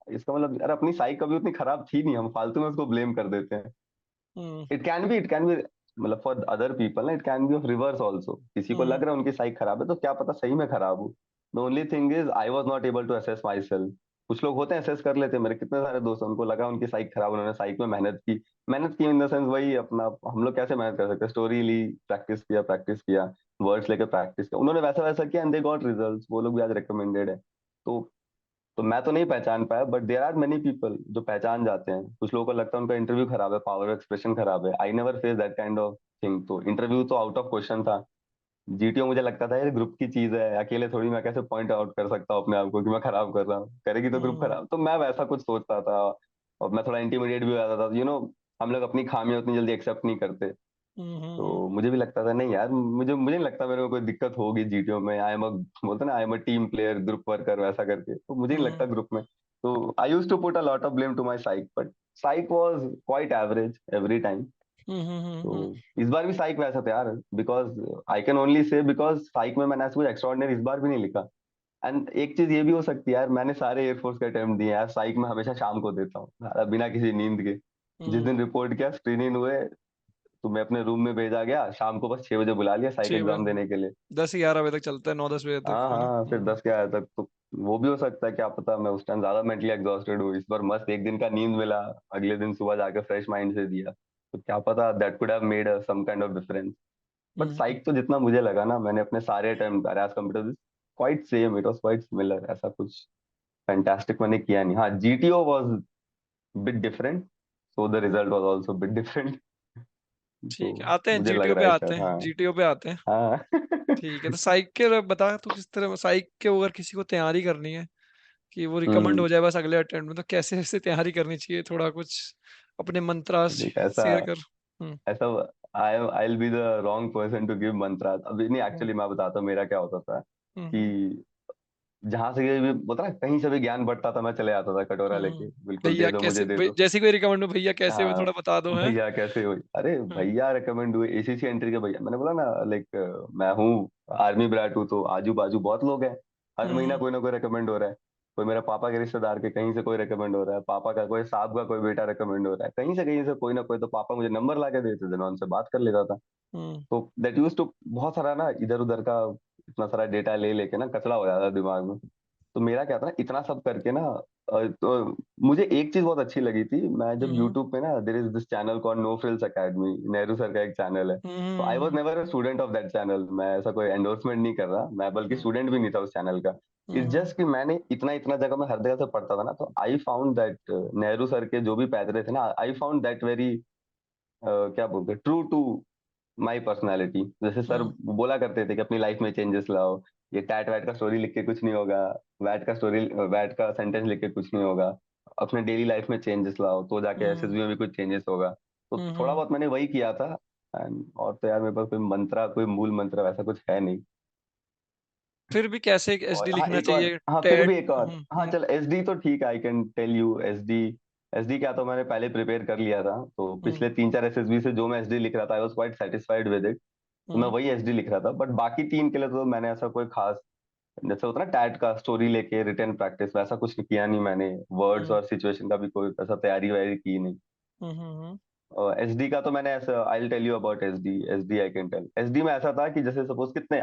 इसका मतलब यार अपनी साइक कभी उतनी खराब थी नहीं, हम फालतू में उसको ब्लेम कर देते हैं। हम्म। इट कैन बी मतलब फॉर अदर पीपल ना, it can be of reverse also. किसी को हम्म। लग रहा है उनकी साइक खराब है तो क्या पता सही में खराब हो। The only thing is I was not able to assess myself. कुछ लोग होते हैं असेस कर लेते हैं, मेरे कितने सारे दोस्त हैं, उनको लगा उनकी साइक खराब, उन्होंने साइक में मेहनत की इन द सेंस वही अपना, हम लोग कैसे मेहनत कर सकते हैं, स्टोरी ली, प्रैक्टिस किया, वर्ड्स लेके प्रैक्टिस किया, उन्होंने वैसा वैसा किया एंड दे गॉट रिजल्ट्स, वो लोग भी आज रिकमेंडेड है। तो तो मैं तो नहीं पहचान पाया, but there are many people जो पहचान जाते हैं। कुछ लोगों को लगता है उनका इंटरव्यू खराब है, पावर एक्सप्रेशन खराब है, I never face that kind of thing. तो इंटरव्यू तो आउट ऑफ क्वेश्चन था। जीटीओ मुझे लगता था यार ग्रुप की चीज है, अकेले थोड़ी मैं कैसे पॉइंट आउट कर सकता हूँ अपने आप को कि मैं खराब कर रहा हूँ, करेगी तो ग्रुप हम्म। खराब, तो मैं वैसा कुछ सोचता था। और मैं थोड़ा इंटिमिडेट भी हो जाता था, हम लोग अपनी खामियां उतनी जल्दी एक्सेप्ट नहीं करते। तो मुझे भी लगता था नहीं यार, मुझे नहीं लगता मेरे को कोई दिक्कत होगी जीटीओ में। आई एम अ बोलते ना, I am a team player, group worker, वैसा करके, तो मुझे नहीं लगता हम्म। ग्रुप में। तो आई use to put a lot of blame to my side, but side was quite average every time. तो हम्म। इस बार भी साइक वैसा था यार, because I can only say because साइक में मैंने ऐसा कुछ एक्स्ट्रॉर्डिनरी इस बार भी नहीं लिखा। एंड एक चीज ये भी हो सकती है यार, मैंने सारे एयरफोर्स के अटेम्प्ट दिए यार, साइक में हमेशा शाम को देता हूँ बिना किसी नींद के। जिस हम्म। दिन रिपोर्ट किया, स्क्रीनिंग हुए, तो मैं अपने रूम में भेजा गया, शाम को बस 6 बजे बुला लिया साइक 6 बजे, एग्जाम देने के लिए। 10-11 बजे तक चलता है, 9-10 बजे तक, हाँ है ना? हाँ, फिर 10 के आया तक तो वो भी हो सकता है, क्या पता मैं उस टाइम ज्यादा मेंटली एग्जॉस्टेड हूँ। इस बार मस्त एक दिन का नींद मिला, अगले दिन सुबह जाके फ्रेश माइंड से दिया, तो क्या पता that could have made some kind of difference. But hmm. साइक तो जितना मुझे लगा ना, मैंने अपने सारे attempt as compare to this, quite same, it was quite similar, ऐसा कुछ फैंटास्टिक मैंने किया नहीं। हाँ, GTO was bit different, so the result was also bit different. तो ठीक है, आते हैं मुझे लग जीटीओ पे, रहा है आते शायद, हैं हाँ जीटीओ पे आते हैं। हाँ ठीक है, तो साइक के बता, तू किस तरह साइक के अगर किसी को तैयारी करनी है कि वो रिकमेंड हो हम्म। जाए बस अगले अटेम्प्ट में, तो कैसे से तैयारी करनी चाहिए? थोड़ा कुछ अपने मंत्रास देख ऐसा शेयर कर। ऐसा I will be the wrong person to give mantra अभी, नहीं हम्म। एक्चुअली मैं बताता हूँ मेरा क्या होता था हम्म। कि जहां से भी बता ना, कहीं से भी ज्ञान बढ़ता था, मैं चले आता था कटोरा लेके, बिल्कुल भैया दे दो मुझे कैसे दे दो। जैसे कोई रिकमेंड हो, भैया कैसे हो हाँ, थोड़ा बता दो है। भैया कैसे हो, अरे हम्म। भैया रिकमेंड हुए एसीसी एंट्री के भैया, मैंने बोला ना लाइक मैं हूँ आर्मी ब्राट हूँ, तो आजू बाजू बहुत लोग हैं, हर महीना हम्म। कोई ना कोई रिकमेंड हो रहा है। कोई मेरा पापा के रिश्तेदार के कहीं से कोई रिकमेंड हो रहा है, पापा का कोई साहब का कोई बेटा रिकमेंड हो रहा है, कहीं से कोई ना कोई, तो पापा मुझे नंबर ला के देते थे, मैं उनसे बात कर लेता था। हम्म। तो दैट यूज टू बहुत सारा ना इधर उधर का इतना सारा डेटा ले लेके ना कचरा हो जाता है दिमाग में। तो मेरा क्या था ना, इतना सब करके ना, तो मुझे एक चीज बहुत अच्छी लगी थी, मैं जब हम्म। यूट्यूब पे ना, there is this channel called no frills academy, Nehru sir का एक चैनल है। तो I was hmm. Never a student of that channel, मैं ऐसा कोई एंडोर्समेंट नहीं कर रहा, मैं बल्कि हम्म। स्टूडेंट भी नहीं था उस चैनल का। It's hmm. जस्ट कि मैंने इतना इतना जगह में हर जगह से पढ़ता था ना, तो I found that Nehru sir के जो भी पैतरे थे ना, आई फाउंड दैट वेरी क्या बोलते ट्रू टू माई पर्सनैलिटी। जैसे सर हम्म। बोला करते थे कि अपनी लाइफ में चेंजेस लाओ, ये टैट वैट का स्टोरी लिख के कुछ नहीं होगा, वैट का सेंटेंस लिख के कुछ नहीं होगा, अपने डेली लाइफ में चेंजेस लाओ तो जाके हम्म। एसएसबी में भी कुछ चेंजेस होगा। तो थोड़ा हम्म। बहुत मैंने वही किया था। और तो यार मेरे पास कोई मूल मंत्र वैसा कुछ है नहीं। फिर भी कैसे और एसडी हाँ लिखना एक और, चाहिए? हाँ फिर टेट। भी एक और, हाँ चल एसडी तो ठीक है, I can tell you SD. SD क्या, तो मैंने पहले प्रिपेयर कर लिया था, तो हम्म। पिछले 3 4 एसएसबी से जो मैं एसडी लिख रहा था, I was quite satisfied with it. तो मैं हम्म। वही एसडी लिख रहा था, बट बाकी 3 के लिए तो मैंने ऐसा कोई खास, जैसे होता है ना टैट का स्टोरी लेके रिटर्न प्रैक्टिस, वैसा कुछ किया नहीं मैंने। वर्ड्स हम्म। और सिचुएशन का भी कोई ऐसा तैयारी वैयारी की नहीं। हम्म। एसडी का तो मैंने ऐसा, I will tell you about SD. SD I can tell, SD में ऐसा था कि जैसे सपोज कितने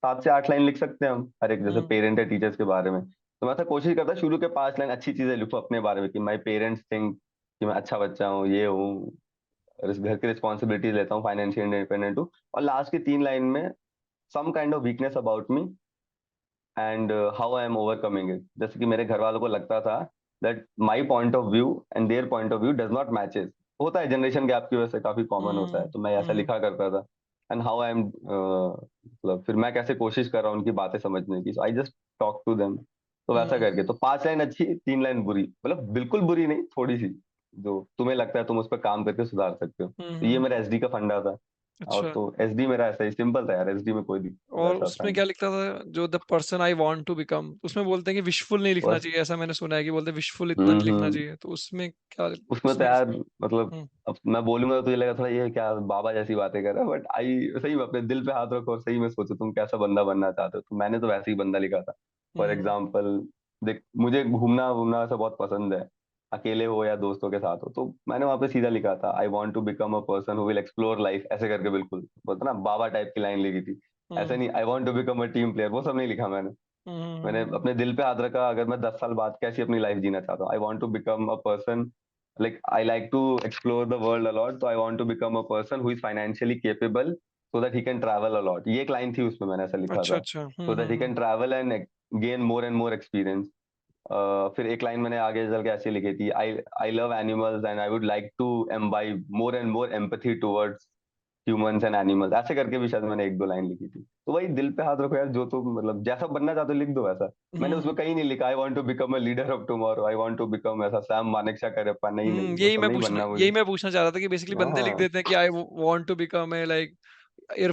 7 से 8 लाइन लिख सकते हैं हम हर एक, जैसे हम्म। पेरेंट है टीचर्स के बारे में, तो मैं ऐसा कोशिश करता शुरू के 5 लाइन अच्छी चीजें लिखूं अपने बारे में, कि माई पेरेंट्स थिंक कि मैं अच्छा बच्चा हूँ, ये हूँ, और इस घर की रिस्पॉन्सिबिलिटीज लेता हूँ, फाइनेंशियल इंडिपेंडेंट हूँ। और लास्ट की 3 लाइन में some kind of weakness about me and how I am overcoming it, जैसे कि मेरे घर वालों को लगता था that my point of view and their point of view does not matches. होता है जनरेशन गैप की वजह से, काफी कॉमन होता है, हम्म। तो मैं ऐसा हम्म। लिखा करता था। एंड हाउ आई एम, मतलब फिर मैं कैसे कोशिश कर रहा हूँ उनकी बातें समझने की, so I just talk to them. तो वैसा करके हम्म तो 5 लाइन अच्छी, 3 लाइन बुरी, मतलब बिल्कुल बुरी नहीं, थोड़ी सी, जो तुम्हें लगता है तुम उस पर काम करके सुधार सकते हो। तो ये हम्म। मेरा एसडी का फंडा था। और अच्छा। तो एसडी मेरा ऐसा ही सिंपल था यार, एसडी में कोई और वैसा था उसमें नहीं। क्या लिखता था, जो the person I want to become, उसमें बोलते हैं कि विशफुल नहीं लिखना बस। चाहिए, ऐसा मैंने सुना है कि बोलते हैं विशफुल इतना नहीं लिखना हम्म। चाहिए, तो उसमें क्या, उसमें तो उसमें यार कैसे? मतलब, हम्म अब मैं बोलूंगा तो तुझे लगेगा थोड़ा ये क्या बाबा जैसी बातें कर रहा है, बट आई सही में अपने दिल पे हाथ रखो और सही में सोचो तुम कैसा बंदा बनना चाहते हो, तो मैंने तो वैसे ही बंदा लिखा था। फॉर हम्म एग्जाम्पल, देख मुझे घूमना घूमना ऐसा बहुत पसंद है, अकेले हो या दोस्तों के साथ हो, तो मैंने वहां पे सीधा लिखा था, I want to become a person who will explore life, ऐसे करके बिल्कुल बोलते ना बाबा टाइप की लाइन लिखी थी। ऐसे हम्म नहीं I want to become a team player, वो सब नहीं लिखा मैंने। मैंने हम्म अपने दिल पे हाथ रखा, अगर मैं 10 साल बाद कैसी अपनी लाइफ जीना चाहता हूँ, I want to become a person, like I like to explore the world a lot, so I want to become a person who is financially capable so that he can travel a lot। ये एक line थी उसमें, मैंने ऐसा लिखा अच्छा था, अच्छा। so that he can travel and gain more and more experience। फिर एक लाइन मैंने आगे चल के ऐसे लिखी थी, I I love animals and I would like to imbibe more and more empathy towards humans and animals, ऐसे करके भी शायद मैंने एक दो लाइन लिखी थी। तो वही दिल पे हाथ रखो यार, जो तुम मतलब जैसा बनना चाहते हो लिख दो वैसा। मैंने उसमें कहीं नहीं लिखा I want to become a leader of tomorrow, I want to become ऐसा सैम मानेकशा करप्पा, नहीं नहीं वो यही सब मैं नहीं पूछना बनना यही मुझे। मैं पूछना चाह रहा था कि बेसिकली बंदे लिख हाँ। देते हैं कि I want to become a like air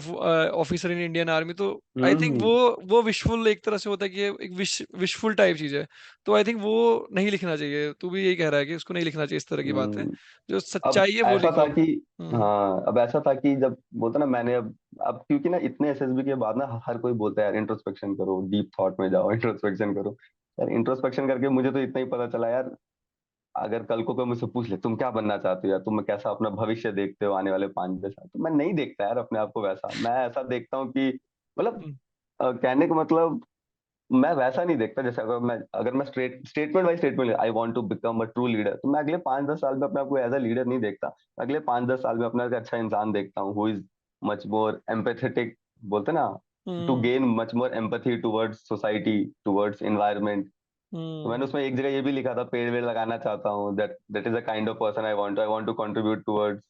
officer in Indian army, तो आई थिंक हम्म। वो विशफुल एक तरह से होता है कि ये एक विशफुल टाइप चीज है, तो आई थिंक वो नहीं लिखना चाहिए। तू भी यही कह रहा है कि उसको नहीं लिखना चाहिए इस तरह की बातें, हम्म। जो अब सच्चाई है वो ऐसा था लिखो। कि, हम्म हाँ अब ऐसा था कि जब बोलता ना मैंने अब क्योंकि ना इतने एसएसबी के बाद ना हर कोई बोलता है यार इंट्रोस्पेक्शन करो, डीप थॉट में जाओ, इंट्रोस्पेक्शन करो। यार इंट्रोस्पेक्शन करके मुझे तो इतना ही पता चला यार, अगर कल को कोई मुझसे पूछ ले तुम क्या बनना चाहते हो या तुम कैसा अपना भविष्य देखते हो आने वाले 5 10 साल, तो मैं नहीं देखता यार अपने आप को वैसा, मैं ऐसा देखता हूँ कि मतलब हम्म कहने का मतलब, मैं वैसा नहीं देखता जैसे अगर मैं statement by statement I want to become a true leader, तो मैं अगले 5 10 साल में अपने आप को एज अ लीडर नहीं देखता। अगले 5 10 साल में अपना एक अच्छा इंसान देखता हूँ who is much more empathetic, बोलते ना, to hmm gain much more empathy towards society, towards environment. तो मैंने हम्म उसमें एक जगह ये भी लिखा था, पेड़ वेड़ लगाना चाहता हूँ, that that is a kind of person I want to contribute towards,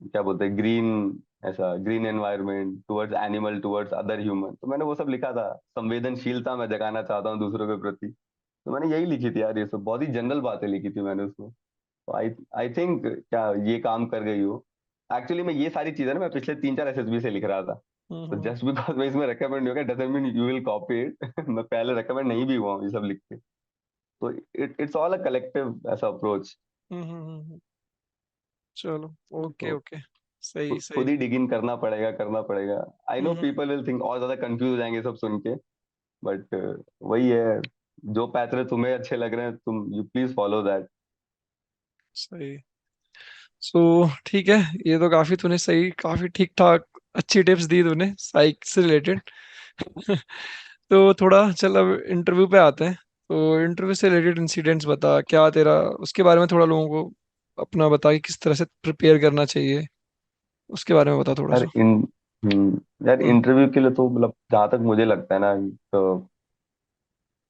क्या बोलते हैं, ग्रीन, ऐसा green environment towards animal towards other human, तो मैंने वो सब लिखा था। संवेदनशीलता मैं जगाना चाहता हूँ दूसरों के प्रति, तो मैंने यही लिखी थी यार, ये सब बहुत ही जनरल बातें लिखी थी मैंने उसमें। तो आई आई थिंक क्या ये काम कर गई हो। एक्चुअली मैं ये सारी चीजें ना मैं पिछले 3 4 एसएसबी से लिख रहा था, तो हम्म जस्ट बिकॉज मैं इसमें रिकमेंड हो गया doesn't mean you will copy it. मैं पहले रिकमेंड नहीं भी हुआ हूँ ये सब लिख के, तो इट्स ऑल अ कलेक्टिव ऐसा अप्रोच। हम्म। चलो, ओके तो ओके, सही खुद सही। ही डिग इन करना पड़ेगा, करना पड़ेगा। I know hmm people will think और ज्यादा कंफ्यूज हो जाएंगे सब सुन के, बट वही है, जो पैटर्न तुम्हें अच्छे लग रहे हैं तुम यू प्लीज फॉलो दैट। सही। सो ठीक है, ये तो काफी तूने सही, काफी ठीक ठाक अच्छी टिप्स दी तूने साइक से रिलेटेड। तो थोड़ा चल अब इंटरव्यू पे आते हैं। तो इंटरव्यू से रिलेटेड इंसिडेंट्स बता, क्या तेरा उसके बारे में थोड़ा लोगों को अपना बता कि किस तरह से प्रिपेयर करना चाहिए, उसके बारे में बता थोड़ा यार सा। यार हम्म इंटरव्यू के लिए तो मतलब जहां तक मुझे लगता है ना, तो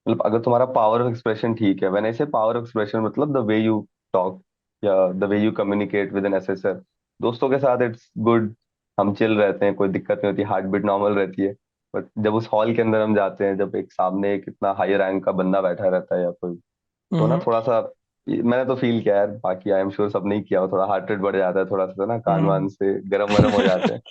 मतलब अगर तुम्हारा पावर ऑफ एक्सप्रेशन ठीक है, when I say power of expression मतलब द वे यू टॉक या the way you communicate with an assessor, दोस्तों के साथ इट्स गुड, हम चिल रहते हैं, कोई दिक्कत नहीं होती, हार्ट बीट नॉर्मल रहती है। बट जब उस हॉल के अंदर हम जाते हैं, जब एक सामने एक इतना हाई रैंक का बंदा बैठा रहता है या कोई, तो ना हम्म थोड़ा सा, मैंने तो फील किया यार, बाकी आई एम श्योर सब नहीं किया हो, थोड़ा हार्ट रेट बढ़ जाता है, थोड़ा सा ना कान वान हम्म से गरम वरम हो जाते हैं।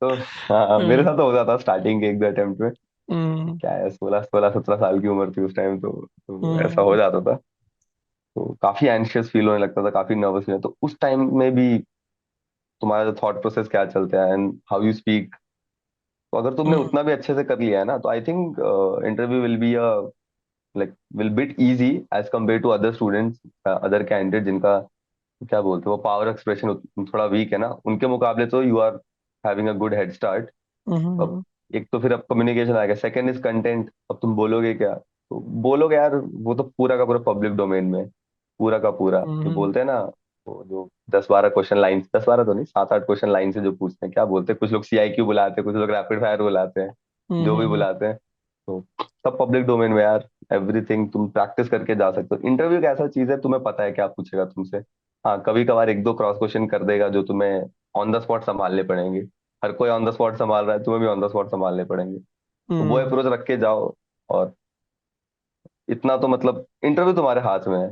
तो हाँ मेरे हम्म साथ तो हो जाता स्टार्टिंग के एक दो अटेम्प्ट में। हम्म क्या है, 16 16 17 साल की उम्र थी उस टाइम, तो ऐसा हो हम्म जाता था। तो काफी एंशियस फील होने लगता था, काफी नर्वस फील, तो उस टाइम में भी तुम्हारा जो थॉट प्रोसेस क्या चलता है एंड हाउ यू स्पीक, तो अगर तुमने हम्म उतना भी अच्छे से कर लिया है ना, तो I think interview will be a like will bit easy as compare to other students, other candidate जिनका क्या बोलते हैं वो पावर एक्सप्रेशन थोड़ा वीक है ना, उनके मुकाबले तो you are having a good head start. अब हम्म एक तो फिर अब कम्युनिकेशन आ गया, सेकंड इज कंटेंट, अब तुम बोलोगे क्या, तो बोलोगे यार वो तो पूरा का पूरा पब्लिक डोमेन में है, पूरा का पूरा, जो हम्म बोलते हैं ना, वो जो 10 12 क्वेश्चन लाइन, 10 12 तो नहीं 7 8 क्वेश्चन लाइन से जो पूछते हैं, क्या बोलते हैं, कुछ लोग सीआईक्यू बुलाते हैं, कुछ लोग रैपिड फायर बुलाते हैं, जो भी हम्म बुलाते हैं, तो सब पब्लिक डोमेन में यार, एवरीथिंग तुम प्रैक्टिस करके जा सकते हो। इंटरव्यू एक ऐसा चीज है, तुम्हें पता है क्या पूछेगा तुमसे। हाँ कभी कभार एक दो क्रॉस क्वेश्चन कर देगा जो तुम्हें ऑन द स्पॉट संभालने पड़ेंगे, हर कोई ऑन द स्पॉट संभाल रहा है, तुम्हें भी ऑन द स्पॉट संभालने पड़ेंगे। तो वो हम्म अप्रोच रख के जाओ। और इतना तो मतलब इंटरव्यू तुम्हारे हाथ में है।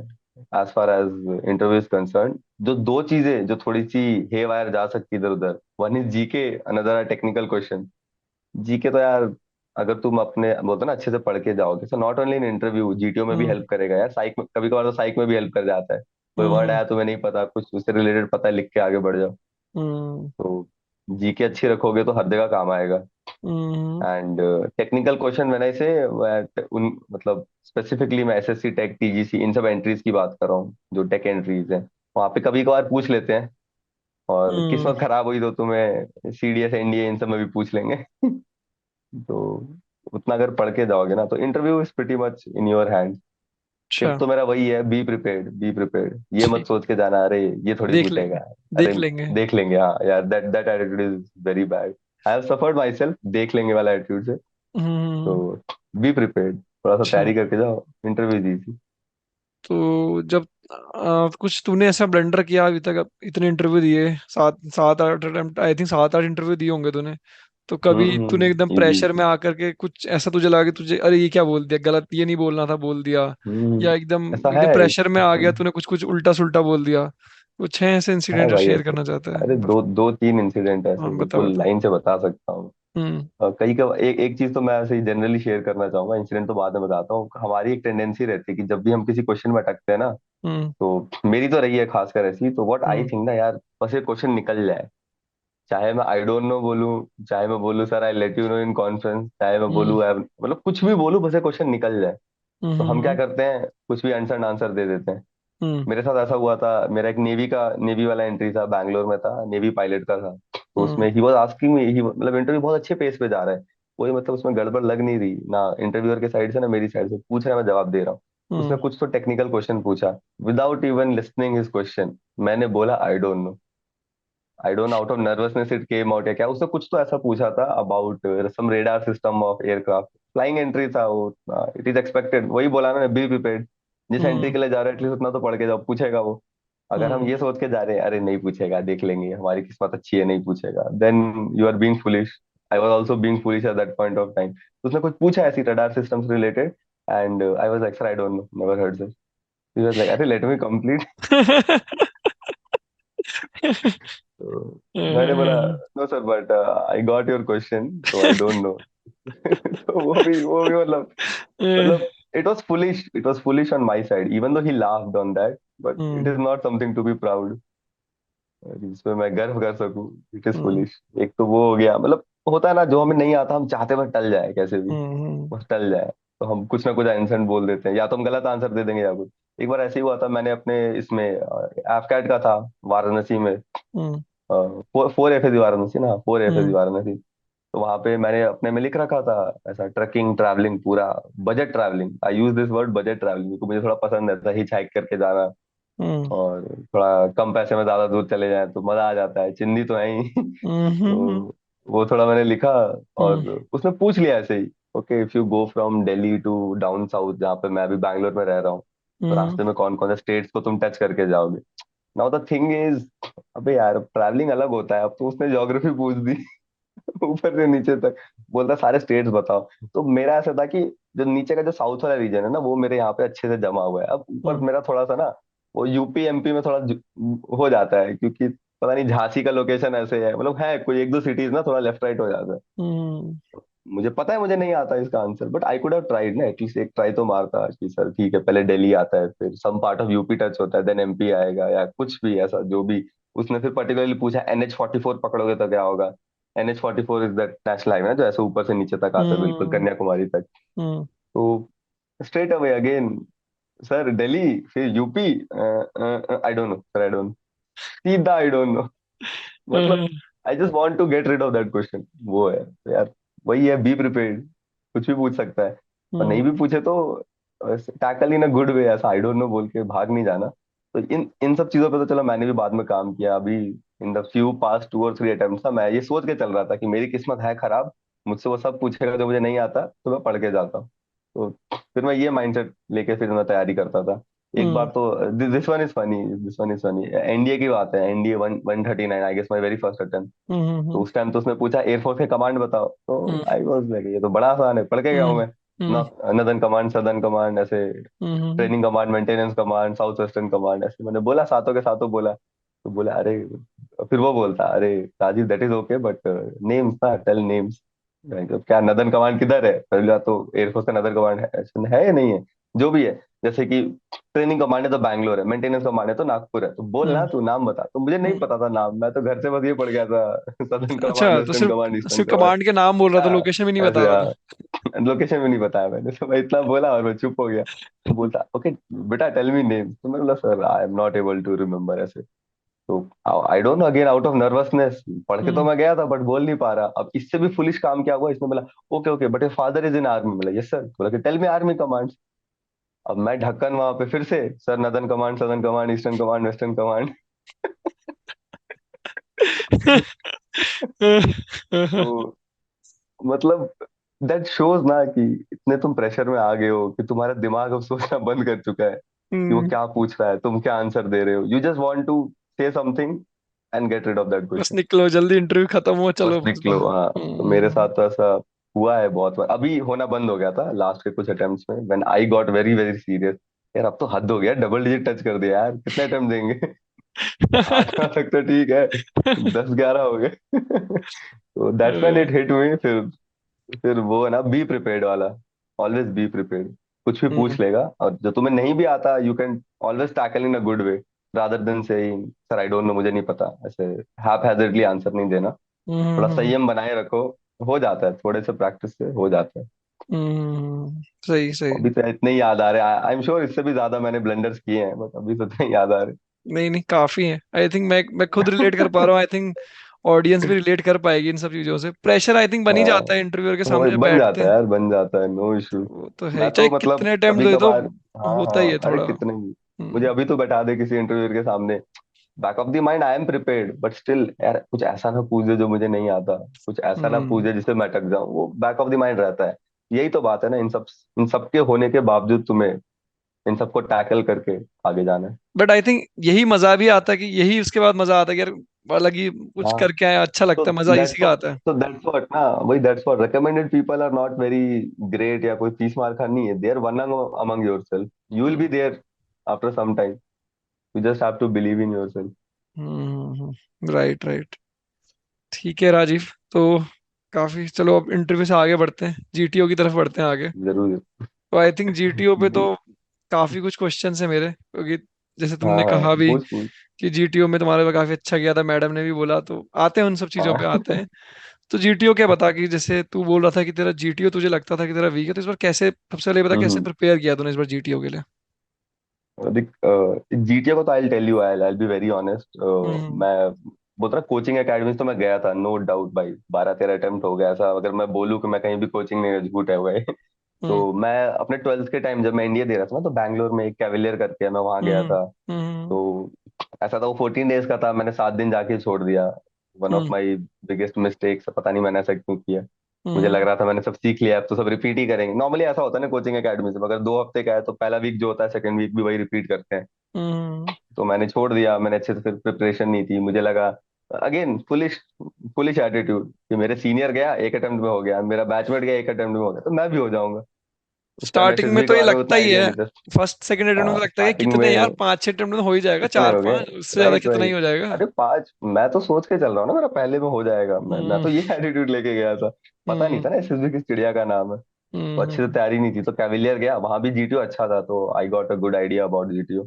As far as interview is concern, जो दो चीजें जो थोड़ी सी हे वायर जा सकती इधर उधर, one is GK, another are technical question. GK तो यार अगर तुम अपने बोलते हो ना अच्छे से पढ़ के जाओगे, so not only in interview, GTO में भी हम्म हेल्प करेगा यार। साइक में कभी कभार तो साइक में भी हेल्प कर जाता है। कोई वर्ड हम्म आया तुम्हें नहीं पता, कुछ उससे रिलेटेड पता है, लिख के आगे बढ़ जाओ। हम्म तो जीके अच्छी रखोगे तो हर जगह काम आएगा। Hmm and technical question when I say, उन मतलब स्पेसिफिकली मैं एसएससी टेक टीजीसी इन सब एंट्रीज की बात कर रहा हूँ, जो टेक एंट्रीज हैं वहाँ पे कभी कभार पूछ लेते हैं। और हम्म, किस्मत खराब हुई तो तुम्हें सीडीएस एनडीए इन सब में भी पूछ लेंगे। तो उतना अगर पढ़ के जाओगे ना, तो interview is pretty much in your hand. Tip अच्छा। तो मेरा वही है, बी प्रिपेयर्ड, बी प्रिपेयर्ड। ये मत ठीक, सोच के जाना अरे ये थोड़ी देख पूछेगा, लेंगे, अरे देख लेंगे। देख लेंगे। हाँ यार, that that attitude is very bad. I have suffered my self देख लेंगे वाला एटीट्यूड से। हम्म। तो बी प्रिपेयर्ड, थोड़ा सा अच्छा, तैयारी करके जाओ, इंटरव्यू दी थी। तो जब कुछ तूने ऐसा ब्लंडर किया अभी तक, अब इतने इंटरव्यू दिए, सात सात आठ अटेम्प्ट, आई थिंक सात आठ इंटरव्यू दिए होंगे तूने, तो कभी तूने एकदम इजी। प्रेशर में आकर के कुछ ऐसा तुझे लगा कि तुझे अरे ये क्या बोल दिया, गलत, ये नहीं बोलना था बोल दिया, हम्म। या एकदम ऐसा है। एकदम प्रेशर में आ गया तूने कुछ कुछ उल्टा सुल्टा बोल दिया? कुछ है ऐसे है इंसिडेंट जो भाई शेयर ऐसे। करना चाहता है? अरे दो दो तीन इंसिडेंट हाँ, ऐसे बता बिल्कुल बता। लाइन से बता सकता हूँ। हम्म कई का एक एक चीज तो मैं ऐसे ही जनरली शेयर करना चाहूंगा, इंसिडेंट तो बाद में बताता हूँ। हमारी एक टेंडेंसी रहती है कि जब भी हम किसी क्वेश्चन में अटकते हैं ना, हम्म तो मेरी तो रही है खासकर ऐसी, तो व्हाट आई हम्म थिंक ना यार, बस ये क्वेश्चन निकल जाए। चाहे मैं आई डोंट नो बोलूं, चाहे मैं बोलूं sir I let you know in conference, चाहे मैं हम्म बोलूं मतलब कुछ भी बोलूं, बस ये क्वेश्चन निकल जाए। हम्म तो हम क्या हम्म करते हैं, कुछ भी आंसर आंसर दे देते हैं। हम्म मेरे साथ ऐसा हुआ था। मेरा एक नेवी वाला एंट्री था, बैंगलोर में था, नेवी पायलट का था। तो हम्म उसमें ही वाज आस्किंग मी, ही मतलब इंटरव्यू बहुत अच्छे पेस पे जा रहा है, कोई मतलब उसमें गड़बड़ लग नहीं रही ना इंटरव्यूअर के साइड से ना मेरी साइड से, पूछ रहा है मैं जवाब दे रहा हूँ। उसने हम्म कुछ तो टेक्निकल क्वेश्चन पूछा, without even listening his question मैंने बोला I don't know. I don't, out of nervousness it came out, या क्या उसने कुछ तो ऐसा पूछा था about some radar system of aircraft. Flying entry था वो, इट इज एक्सपेक्टेड, वही बोला ना, बी प्रिपेयर्ड। जिस एंट्री हम्म के लिए जा रहे हैं एटलीस्ट उतना तो पढ़ के जाओ, पूछेगा वो। अगर हम हम्म ये सोच के जा रहे हैं अरे नहीं पूछेगा, देख लेंगे, हमारी किस्मत अच्छी है, नहीं पूछेगा, then you are being foolish. I was also being foolish at that point of time. उसने कुछ पूछा ऐसी रडार सिस्टम से related, and I was like sir I don't know, never heard this. He was like अरे let me complete. तो मैंने बोला no sir but I got your question तो आई डोंट नो। तो वो भी मतलब it was foolish on my side, even though he laughed on that, but it hmm is not something to be proud, जिसमें मैं गर्व कर सकूं। It is hmm foolish. एक तो वो हो गया, मतलब होता है ना, जो हमें नहीं आता हम चाहते हुए टल जाए कैसे भी, हम्म बस टल जाए। तो हम कुछ ना कुछ आंसर बोल देते हैं, या तो हम गलत आंसर दे देंगे या कुछ। एक बार ऐसे ही हुआ था, मैंने अपने इसमें एफकैट का था वाराणसी में, हम्म फोर एफ वाराणसी ना, फोर एफ हम्म वाराणसी। तो वहां पे मैंने अपने में लिख रखा था ऐसा, ट्रकिंग ट्रैवलिंग पूरा, budget travelling, I use this word budget travelling, क्योंकि मुझे थोड़ा पसंद है हिच हाइक करके जाना। हम्म और थोड़ा कम पैसे में ज्यादा दूर चले जाए तो मजा आ जाता है, चिंदी तो है ही। हम्म तो वो थोड़ा मैंने लिखा। हम्म और उसने पूछ लिया ऐसे ही, okay if you go from Delhi to down south, जहाँ पे मैं अभी बैंगलोर में रह रहा हूँ, तो हम्म रास्ते में कौन कौन से स्टेट्स को तुम टच करके जाओगे। नाउ द थिंग इज, अबे यार ट्रैवलिंग अलग होता है, अब तो उसने ज्योग्राफी पूछ दी। ऊपर से नीचे तक बोलता सारे स्टेट्स बताओ। तो मेरा ऐसा था कि जो नीचे का जो साउथ वाला रीजन है ना, वो मेरे यहाँ पे अच्छे से जमा हुआ है। अब ऊपर हम्म मेरा थोड़ा सा ना, वो यूपी एमपी में थोड़ा हो जाता है, क्योंकि पता नहीं झांसी का लोकेशन ऐसे है, मतलब है कोई एक दो सिटीज ना थोड़ा लेफ्ट राइट हो जाता है। हम्म मुझे पता है मुझे नहीं आता इसका answer, but I could have tried ना, एटलीस्ट एक ट्राई तो मारता कि सर ठीक है, पहले दिल्ली आता है, फिर some part of UP touch होता है, देन एमपी आएगा, या कुछ भी ऐसा जो भी। उसने फिर पर्टिकुलरली पूछा NH 44 पकड़ोगे तो क्या होगा। NH 44 is that national highway ना, जो ऐसे ऊपर से नीचे तक आता है बिल्कुल हम्म कन्याकुमारी तक। हम्म तो straight away again, sir Delhi, फिर UP, I don't know sir, I don't, सीधा आई डोंट नो। मतलब I just want to get rid of that question. वो है तो यार, वही है, बी प्रिपेयर्ड, कुछ भी पूछ सकता है। और नहीं हम्म भी पूछे तो tackle in a good way, ऐसा आई डोंट नो बोल के भाग नहीं जाना। तो इन इन सब चीजों पे तो चलो मैंने भी बाद में काम किया। अभी इन द फ्यू पास्ट 2 और 3 अटेम्प्ट ना, मैं ये सोच के चल रहा था कि मेरी किस्मत है खराब, मुझसे वो सब पूछेगा जो मुझे नहीं आता, तो मैं पढ़ के जाता हूँ। तो फिर मैं ये माइंडसेट लेके फिर मैं तैयारी करता था। एक बार हम्म तो this one is funny, this one is funny, NDA की बात है, NDA 139, I guess my very first attempt. तो हम्म उस टाइम तो उसने पूछा एयरफोर्स के कमांड बताओ, तो हम्म आई वाज लाइक ये तो बड़ा आसान है, पढ़ के गया हूँ हम्म मैं। Hmm northern command, southern command, ऐसे hmm training command, maintenance command, south western command, ऐसे मैंने बोला सातों के सातों बोला। तो बोला अरे, फिर वो बोलता अरे Rajiv that is okay but names ना, टेल नेम्स। क्या नदन कमांड किधर है, पहली बात तो एयरफोर्स का नदर कमांड है या नहीं है, जो भी है। जैसे कि ट्रेनिंग कमांड है तो बैंगलोर है, मेंटेनेंस कमांड है तो नागपुर है, तो बोलना हम्म तू नाम बता। तो मुझे नहीं हम्म। पता था नाम, मैं तो घर से बस ये पढ़ गया था सदर्न कमांड, अच्छा, तो वेस्टर्न कमांड, सिर्फ ईस्टर्न सिर्फ कमांड। कमांड के नाम बोल रहा था, लोकेशन भी नहीं हाँ बता ऐसे, रहा था। हाँ लोकेशन भी नहीं बताया मैंने, तो मैं इतना बोला और मैं चुप हो गया। तो बोलता ओके बेटा टेल मी नेम, तो मैंने बोला sir I am not able to remember ऐसे। तो I don't know, again out of nervousness, पढ़ के तो हम्म मैं गया था बट बोल नहीं पा रहा। अब इससे भी फुलिश काम क्या हुआ, इसने बोला okay okay but your father is in army, बोला यस सर, बोला कि टेल मी आर्मी कमांड्स। अब मैं ढक्कन वहां पे फिर से, sir northern command, southern command, eastern command, western command. तो मतलब दैट शोज ना कि इतने तुम प्रेशर में आ गए हो कि तुम्हारा दिमाग अब सोचना बंद कर चुका है कि वो हम्म, क्या पूछ रहा है, तुम क्या आंसर दे रहे हो, you just want to say something and get rid of that बस क्वेश्चन। निकलो जल्दी, इंटरव्यू खत्म हो, बस चलो बस निकलो, बाहर। हाँ। तो मेरे साथ तो ऐसा हुआ है बहुत बार, अभी होना बंद हो गया था लास्ट के कुछ अटेम्प्ट्स में, when I got very very serious. यार अब तो हद हो गया, डबल डिजिट टच कर दिया यार, कितने अटेम्प्ट देंगे। 8 तक तो ठीक है, 10 11 हो गए। तो that's when it hit me. फिर वो है ना, बी प्रिपेयर्ड वाला, ऑलवेज बी प्रिपेयर्ड। कुछ भी हम्म पूछ लेगा, और जो तुम्हें नहीं भी आता you can always tackle in a good way, rather than saying sir I don't no, मुझे नहीं पता, ऐसे हैप हैजर्डली आंसर नहीं देना। थोड़ा हम्म संयम बनाए रखो, हो जाता है, थोड़े से प्रैक्टिस से हो जाता है। सही सही। अभी तो इतने ही याद आ रहे हैं, आई एम श्योर इससे भी ज्यादा मैंने ब्लंडर्स किए हैं, बट अभी तो इतने ही याद आ रहे नहीं नहीं, काफी है। आई थिंक मैं खुद रिलेट कर पा रहा हूँ, आई थिंक ऑडियंस भी रिलेट कर पाएगी इन सब चीजों से। प्रेशर आई थिंक बन ही हाँ। जाता है इंटरव्यूअर के हो सामने जब बन बैठते जाता है हैं। यार, बन जाता है, नो इशू। वो तो है ही, मैं चाहे तो कितने मतलब अटेम्प्ट कभी दे दो, कभार, हाँ होता ही हाँ, है अरे थोड़ा। कितने भी, मुझे हम्म अभी तो बैठा दे किसी इंटरव्यूअर के सामने, back of the mind I am prepared but still यार कुछ ऐसा ना पूछ दे जो मुझे नहीं आता, कुछ ऐसा ना पूछ हम्म। दे जिससे मैं अटक जाऊं, वो बैक ऑफ द माइंड रहता है। यही तो बात है ना, इन सब के होने के बावजूद तुम्हें इन सबको टैकल करके आगे जाना है। बट आई थिंक यही मजा भी आता है, कि यही उसके बाद मजा आता है कि यार अलग ही कुछ हाँ। करके आए, अच्छा तो लगता है, मजा दैट्स इसी का व्हाट आता है। तो दैट्स व्हाट ना, वही that's what, recommended people are not very great या कोई 30 मार्क का नहीं है, they are one among yourself, you will be there after some time, you just have to believe in yourself. Right right. ठीक है राजीव, तो काफी, चलो अब इंटरव्यू से आगे बढ़ते हैं, जीटीओ की तरफ बढ़ते हैं आगे। जरूर। तो आई थिंक जीटीओ पे तो काफी कुछ क्वेश्चन है मेरे, क्योंकि जैसे हाँ तुमने हाँ कहा भी पूछ पूछ। कि जीटीओ में तुम्हारा काफी अच्छा गया था, मैडम ने भी बोला, तो आते हैं उन सब चीजों पे हाँ। आते हैं। तो जीटीओ क्या बता, कि जैसे तू बोल रहा था कि तेरा जीटीओ तुझे लगता था कि तेरा वीक है, तो इस बार कैसे, सबसे पहले बता कैसे हम्म। प्रिपेयर किया तूने इस बार जीटीओ के लिए। देख जीटीए को तो I tell you, I be very honest, hmm मैं बोल रहा कोचिंग एकेडमी तो मैं गया था, नो डाउट भाई, 12 13 अटेम्प्ट हो गया, ऐसा अगर मैं बोलूँ कि मैं कहीं भी कोचिंग नहीं गया, झूठ है भाई। हम्म तो मैं अपने 12th के टाइम जब मैं इंडिया दे रहा था ना, तो बैंगलोर में एक कैविलियर करके है, मैं वहां गया हम्म था। हम्म तो ऐसा था वो 14 डेज का था, मैंने 7 दिन जाके छोड़ दिया। One of hmm my biggest mistakes, पता नहीं मैंने ऐसा क्यों किया। मुझे लग हम्म रहा था मैंने सब सीख लिया, अब तो सब रिपीट ही करेंगे, नॉर्मली ऐसा होता है ना कोचिंग एकेडमी से, अगर 2 हफ्ते का है तो पहला वीक जो होता है सेकंड वीक भी वही रिपीट करते हैं। हम्म तो मैंने छोड़ दिया, मैंने अच्छे से फिर प्रिपरेशन नहीं थी, मुझे लगा अगेन फुलिश फुलिश एटीट्यूड कि मेरे सीनियर गया एक अटेम्प्ट में हो गया, मेरा बैचमेट गया एक अटेम्प्ट में हो गया, तो मैं भी हो जाऊंगा। उस टाइम स्टार्टिंग में एसएसबी तो के ये बारे में लगता उतना ही आइडिया है, नहीं था। फर्स्ट सेकंड अटेम्प्ट में तो लगता है कि स्टार्टिंग कितने यार, में 5 6 अटेम्प्ट में हो ही जाएगा, कितने चार हो गए, पांच उससे ज्यादा राइट कितना ही राइट। हो जाएगा। अरे 5, मैं तो सोच के चल रहा हूँ ना मेरा पहले में हो जाएगा, मैं हम्म तो ये एटीट्यूड लेके गया था। पता नहीं हम्म था ना एसएसबी किस चिड़िया का नाम है। तो अच्छे से हम्म तैयारी नहीं थी, तो कैविलियर गया, वहां भी जीटीओ अच्छा था, तो I got a good idea about GTO.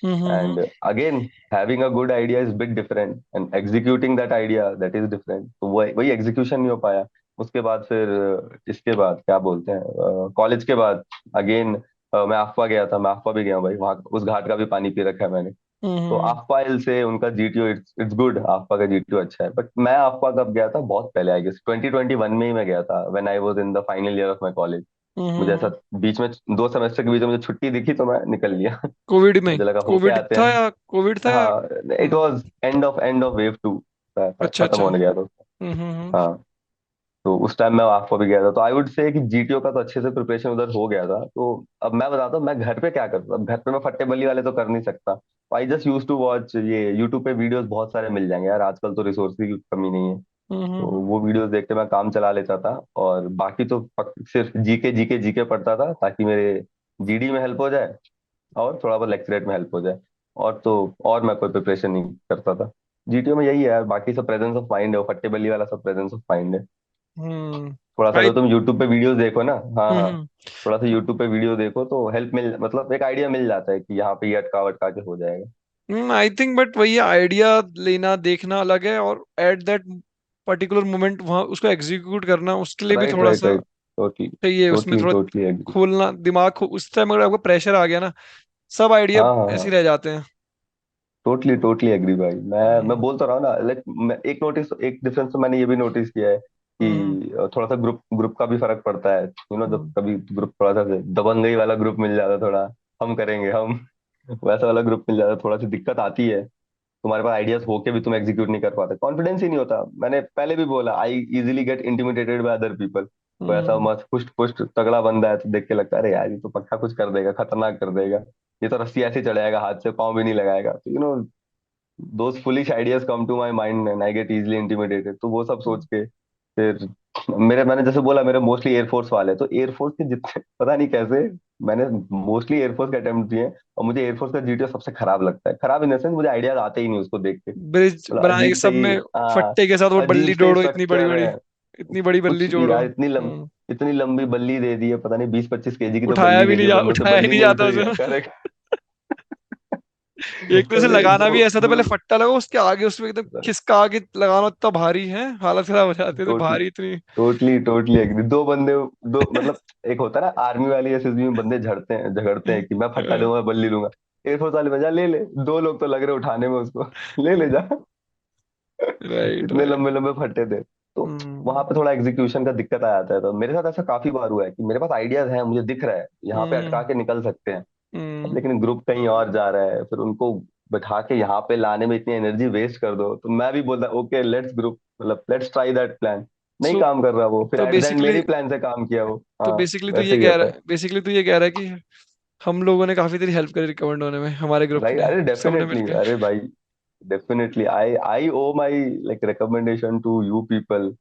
Hmm And again, having a good idea is bit different and executing that idea that is different, तो वही वही एग्जीक्यूशन नहीं हो पाया। उसके बाद फिर इसके बाद क्या बोलते हैं, कॉलेज के बाद अगेन मैं अफ्वा गया था, मैं अफ्वा भी गया हूँ भाई, वहाँ उस घाट का भी पानी पी रखा है मैंने। तो हम्म अफ्वा हिल से उनका जीटीओ, इट्स इट्स गुड, अफ्वा का जीटीओ अच्छा है, बट मैं अफ्वा कब गया था, बहुत पहले, आई गेस 2021 में ही मैं गया था, when I was in the final year of my college. मुझे ऐसा बीच में 2 सेमेस्टर के बीच में मुझे छुट्टी दिखी तो मैं निकल लिया। कोविड में, मुझे लगा होके कोविड आते था हैं। या कोविड था या। हाँ, it was end of wave 2, अच्छा खत्म अच्छा। होने गया तो। हम्म हम्म हाँ। तो उस टाइम मैं वहां पर भी गया था, तो आई वुड से कि जीटीओ का तो अच्छे से प्रिपरेशन उधर हो गया था। तो अब मैं बताता हूँ मैं घर पे क्या करता हूँ। अब घर पे मैं फट्टे बल्ली वाले तो कर नहीं सकता। I just use to watch, ये यूट्यूब पे वीडियोस बहुत सारे मिल जाएंगे यार, आजकल तो रिसोर्स की कमी नहीं है। तो हम्म। वो वीडियोस देख के मैं काम चला लेता था, और बाकी तो सिर्फ जीके जीके जीके पढ़ता था, ताकि मेरे जीडी में हेल्प हो जाए और थोड़ा बहुत लेक्चरेट में हेल्प हो जाए। और तो और मैं कोई प्रिपरेशन नहीं करता था। जीटीओ में यही है यार, बाकी सब प्रेजेंस ऑफ माइंड है, वो फट्टे बल्ली वाला सब प्रेजेंस ऑफ माइंड है। हम्म। थोड़ा सा आई अगर तुम यूट्यूब पे वीडियोस देखो ना, हाँ हाँ, हम्म थोड़ा सा यूट्यूब पे वीडियो देखो तो हेल्प मिल, मतलब एक आइडिया मिल जाता है कि यहाँ पे ये अटका वटका के हो जाएगा। आई थिंक बट वही आइडिया लेना देखना अलग है, और एट दैट पर्टिकुलर मोमेंट वहाँ उसको एग्जीक्यूट करना उसके लिए भी राइट थोड़ा राइट सा राइट। टोटली चाहिए, उसमें टोटली थोड़ा टोटली एग्री। खोलना दिमाग उस टाइम अगर आपको प्रेशर आ गया ना, सब आइडिया हाँ हाँ ऐसे ही हाँ, रह जाते हैं। टोटली टोटली एग्री भाई। मैं हम्म बोलता रहा हूँ ना, लाइक एक नोटिस, एक डिफरेंस तो मैंने ये भी नोटिस किया है हम्म कि थोड़ा सा ग्रुप ग्रुप का भी फर्क पड़ता है। जब हम्म कभी ग्रुप थोड़ा सा दबंगई वाला ग्रुप मिल जाता है, थोड़ा हम करेंगे हम वैसा वाला ग्रुप मिल जाता है, थोड़ा सी दिक्कत आती है। तुम्हारे पास आइडियाज होके भी तुम एग्जीक्यूट नहीं कर पाते, कॉन्फिडेंस ही नहीं होता। मैंने पहले भी बोला, I easily get intimidated by other people. तो ऐसा हम्म। मस्त पुष्ट पुष्ट तगड़ा बंदा है तो देख के लगता है अरे यार ये तो पक्का कुछ कर देगा, खतरनाक कर देगा, ये तो रस्सी ऐसे चढ़ाएगा, हाथ से पाँव भी नहीं लगाएगा। तो those foolish ideas come to my mind and I get easily intimidated. तो वो सब सोच के फिर मैंने जैसे बोला, मेरे मोस्टली एयरफोर्स वाले, तो एयरफोर्स के जितने पता नहीं कैसे मैंने मोस्टली एयरफोर्स के अटेम्प्ट दिए हैं, और मुझे एयरफोर्स का जीटीओ सबसे खराब लगता है। खराब इन द सेंस, मुझे आइडियाज आते ही नहीं उसको देख के। ब्रिज मतलब बनाए अजीब से सब ही, में, हाँ, फट्टे के साथ वो अजीब बल्ली से ही जोड़ो, इतनी बड़ी स्ट्रक्चर बड़ी, है। इतनी बड़ी बल्ली कुछ भी जोड़ो। यार, इतनी लंबी बल्ली दे दी है, पता नहीं 20-25 केजी की तो बल्ली दे दी है, बंदों से उठाया ही बल्ली नहीं नहीं उठ जाता रही है, उसे। करेक्ट। एक तो इसे अरे लगाना दो भी ऐसा था, दो पहले फट्टा लगा उसके आगे, उसमें एकदम खिसका के लगाना, इतना भारी है, हालत खराब हो जाती है तो टोटली भारी इतनी। Totally totally agree. दो बंदे, दो मतलब, एक होता है ना आर्मी वाली एसएसबी में बंदे झगड़ते हैं कि मैं फट्टा लूंगा बल्ली लूंगा। एयरफोर्स वाले बजा ले ले, दो लोग तो लग रहे उठाने में उसको ले ले जा। राइट इतने राइट। लंबे लंबे फट्टे थे। तो वहां पे थोड़ा एग्जीक्यूशन का दिक्कत आ जाता है। तो मेरे साथ ऐसा काफी बार हुआ है कि मेरे पास आइडियाज हैं, मुझे दिख रहा है यहाँ पे अटका के निकल सकते हैं, अब हम्म। लेकिन ग्रुप कहीं और जा रहा है, फिर उनको बैठा के यहाँ पे लाने में इतनी एनर्जी वेस्ट कर दो। तो मैं भी बोलता ओके लेट्स ग्रुप, मतलब लेट्स ट्राई दैट प्लान। नहीं सो काम कर रहा वो, फिर तो एट द एंड मेरे बेसिकली ही प्लान से काम किया वो, तो हाँ। बेसिकली तो वैसे ये ही कह होता रहा है। है बेसिकली तो ये कह रहा है कि हम लोगों ने काफी तेरी हेल्प करी रिकमेंड होने में, हमारे ग्रुप राइट, ने, अरे सबने डेफिनेटली, मिलके। अरे भाई, definitely I owe my like recommendation to you people,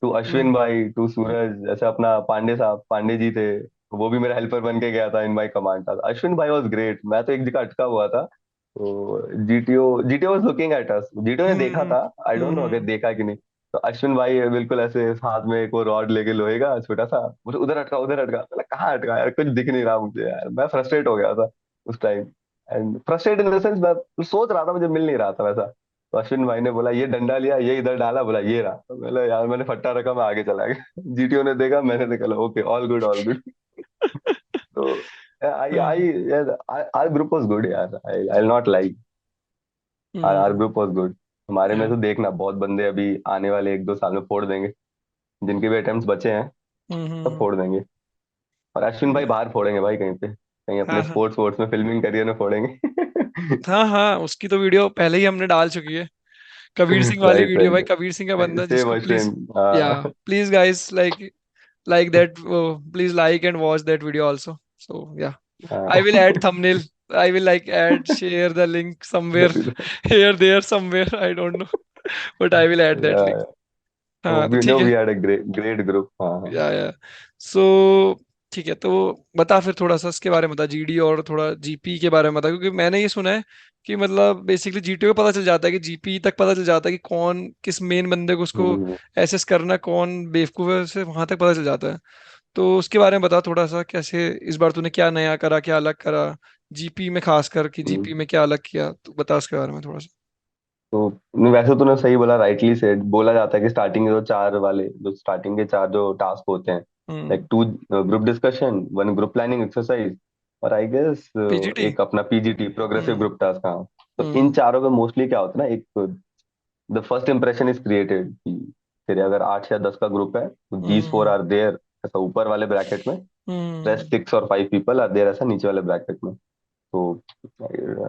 to Ashwin hmm भाई, टू सूरज, जैसे अपना पांडे साहब, पांडे जी थे, वो भी मेरा हेल्पर बन के गया था इन माई कमांड था। अश्विन भाई वॉज ग्रेट। मैं तो एक जगह अटका हुआ था, तो GTO was looking at us, GTO ने देखा हम्म था, आई डोंट नो अगर हम्म देखा कि नहीं। तो अश्विन भाई बिल्कुल ऐसे हाथ में एक वो रॉड लेके लोहे का छोटा सा, मुझे उधर अटका उधर अटका, मतलब कहाँ अटका यार, कुछ दिख नहीं रहा मुझे यार, मैं फ्रस्ट्रेट हो गया था उस time. And frustrate in the sense, मैं सोच रहा था, मुझे मिल नहीं रहा था वैसा। तो अश्विन भाई ने बोला ये डंडा लिया, ये इधर डाला, बोला ये रहा, तो बोला यार मैंने फट्टा रखा, मैं आगे चला गया। जीटीओ ने देखा, मैंने देखा, okay all good all good. तो आई हाँ, I our group was good यार, I not like, our hmm group was good. हमारे में yeah, तो देखना बहुत बंदे अभी आने वाले 1-2 साल में फोड़ देंगे, जिनके भी अटेम्प्ट्स बचे हैं सब हम्म। फोड़ देंगे। और अश्विन भाई बाहर फोड़ेंगे भाई, कहीं पे, कहीं हाँ अपने हाँ स्पोर्ट्स वोर्ट्स में फिल्मिंग करियर में फोड़ेंगे। हाँ हाँ, उसकी तो वीडियो पहले ही हमने डाल चुकी है, कबीर सिंह वाली राइट वीडियो, भाई राइट, कबीर सिंह का बंदा सेम जिसको प्लीज, अश्विन, या please guys like that, please like and watch that video also. So yeah, I will add thumbnail, I will like add share the link somewhere here there somewhere, I don't know, but I will add that link. हाँ तो we know ठीक है। We had a great great group, हाँ हाँ। या सो ठीक है, तो बता फिर थोड़ा सा इसके बारे में बता, जीडी और थोड़ा जीपी के बारे में बता, क्योंकि मैंने ये सुना है कि मतलब बेसिकली जीटी को पता चल जाता है कि जीपी तक पता चल जाता है कि कौन किस मेन बंदे को उसको हम्म, एसेस करना, कौन बेवकूफ है, उससे वहां तक पता चल जाता है। तो उसके बारे में बता थोड़ा सा, कैसे इस बार तूने क्या नया करा, क्या अलग करा, जीपी में खास कर कि हम्म। जीपी में क्या अलग किया, तो बता उसके बारे में थोड़ा सा। तो वैसे तूने सही बोला, राइटली सेड, बोला जाता है कि स्टार्टिंग के जो चार वाले, जो स्टार्टिंग के चार जो टास्क होते हैं, hmm like 2 group discussion, 1 group planning exercise, और आई गेस पीजीटी। एक अपना PGT progressive hmm group task, हाँ। तो इन हम्म चारों में मोस्टली क्या होता है ना, एक the first impression is created कि तेरे अगर 8 या 10 का ग्रुप है तो these four hmm are there, ऐसा ऊपर वाले ब्रैकेट में, हम्म रेस्ट 6 और 5 पीपल आर देयर, ऐसा नीचे वाले ब्रैकेट में। तो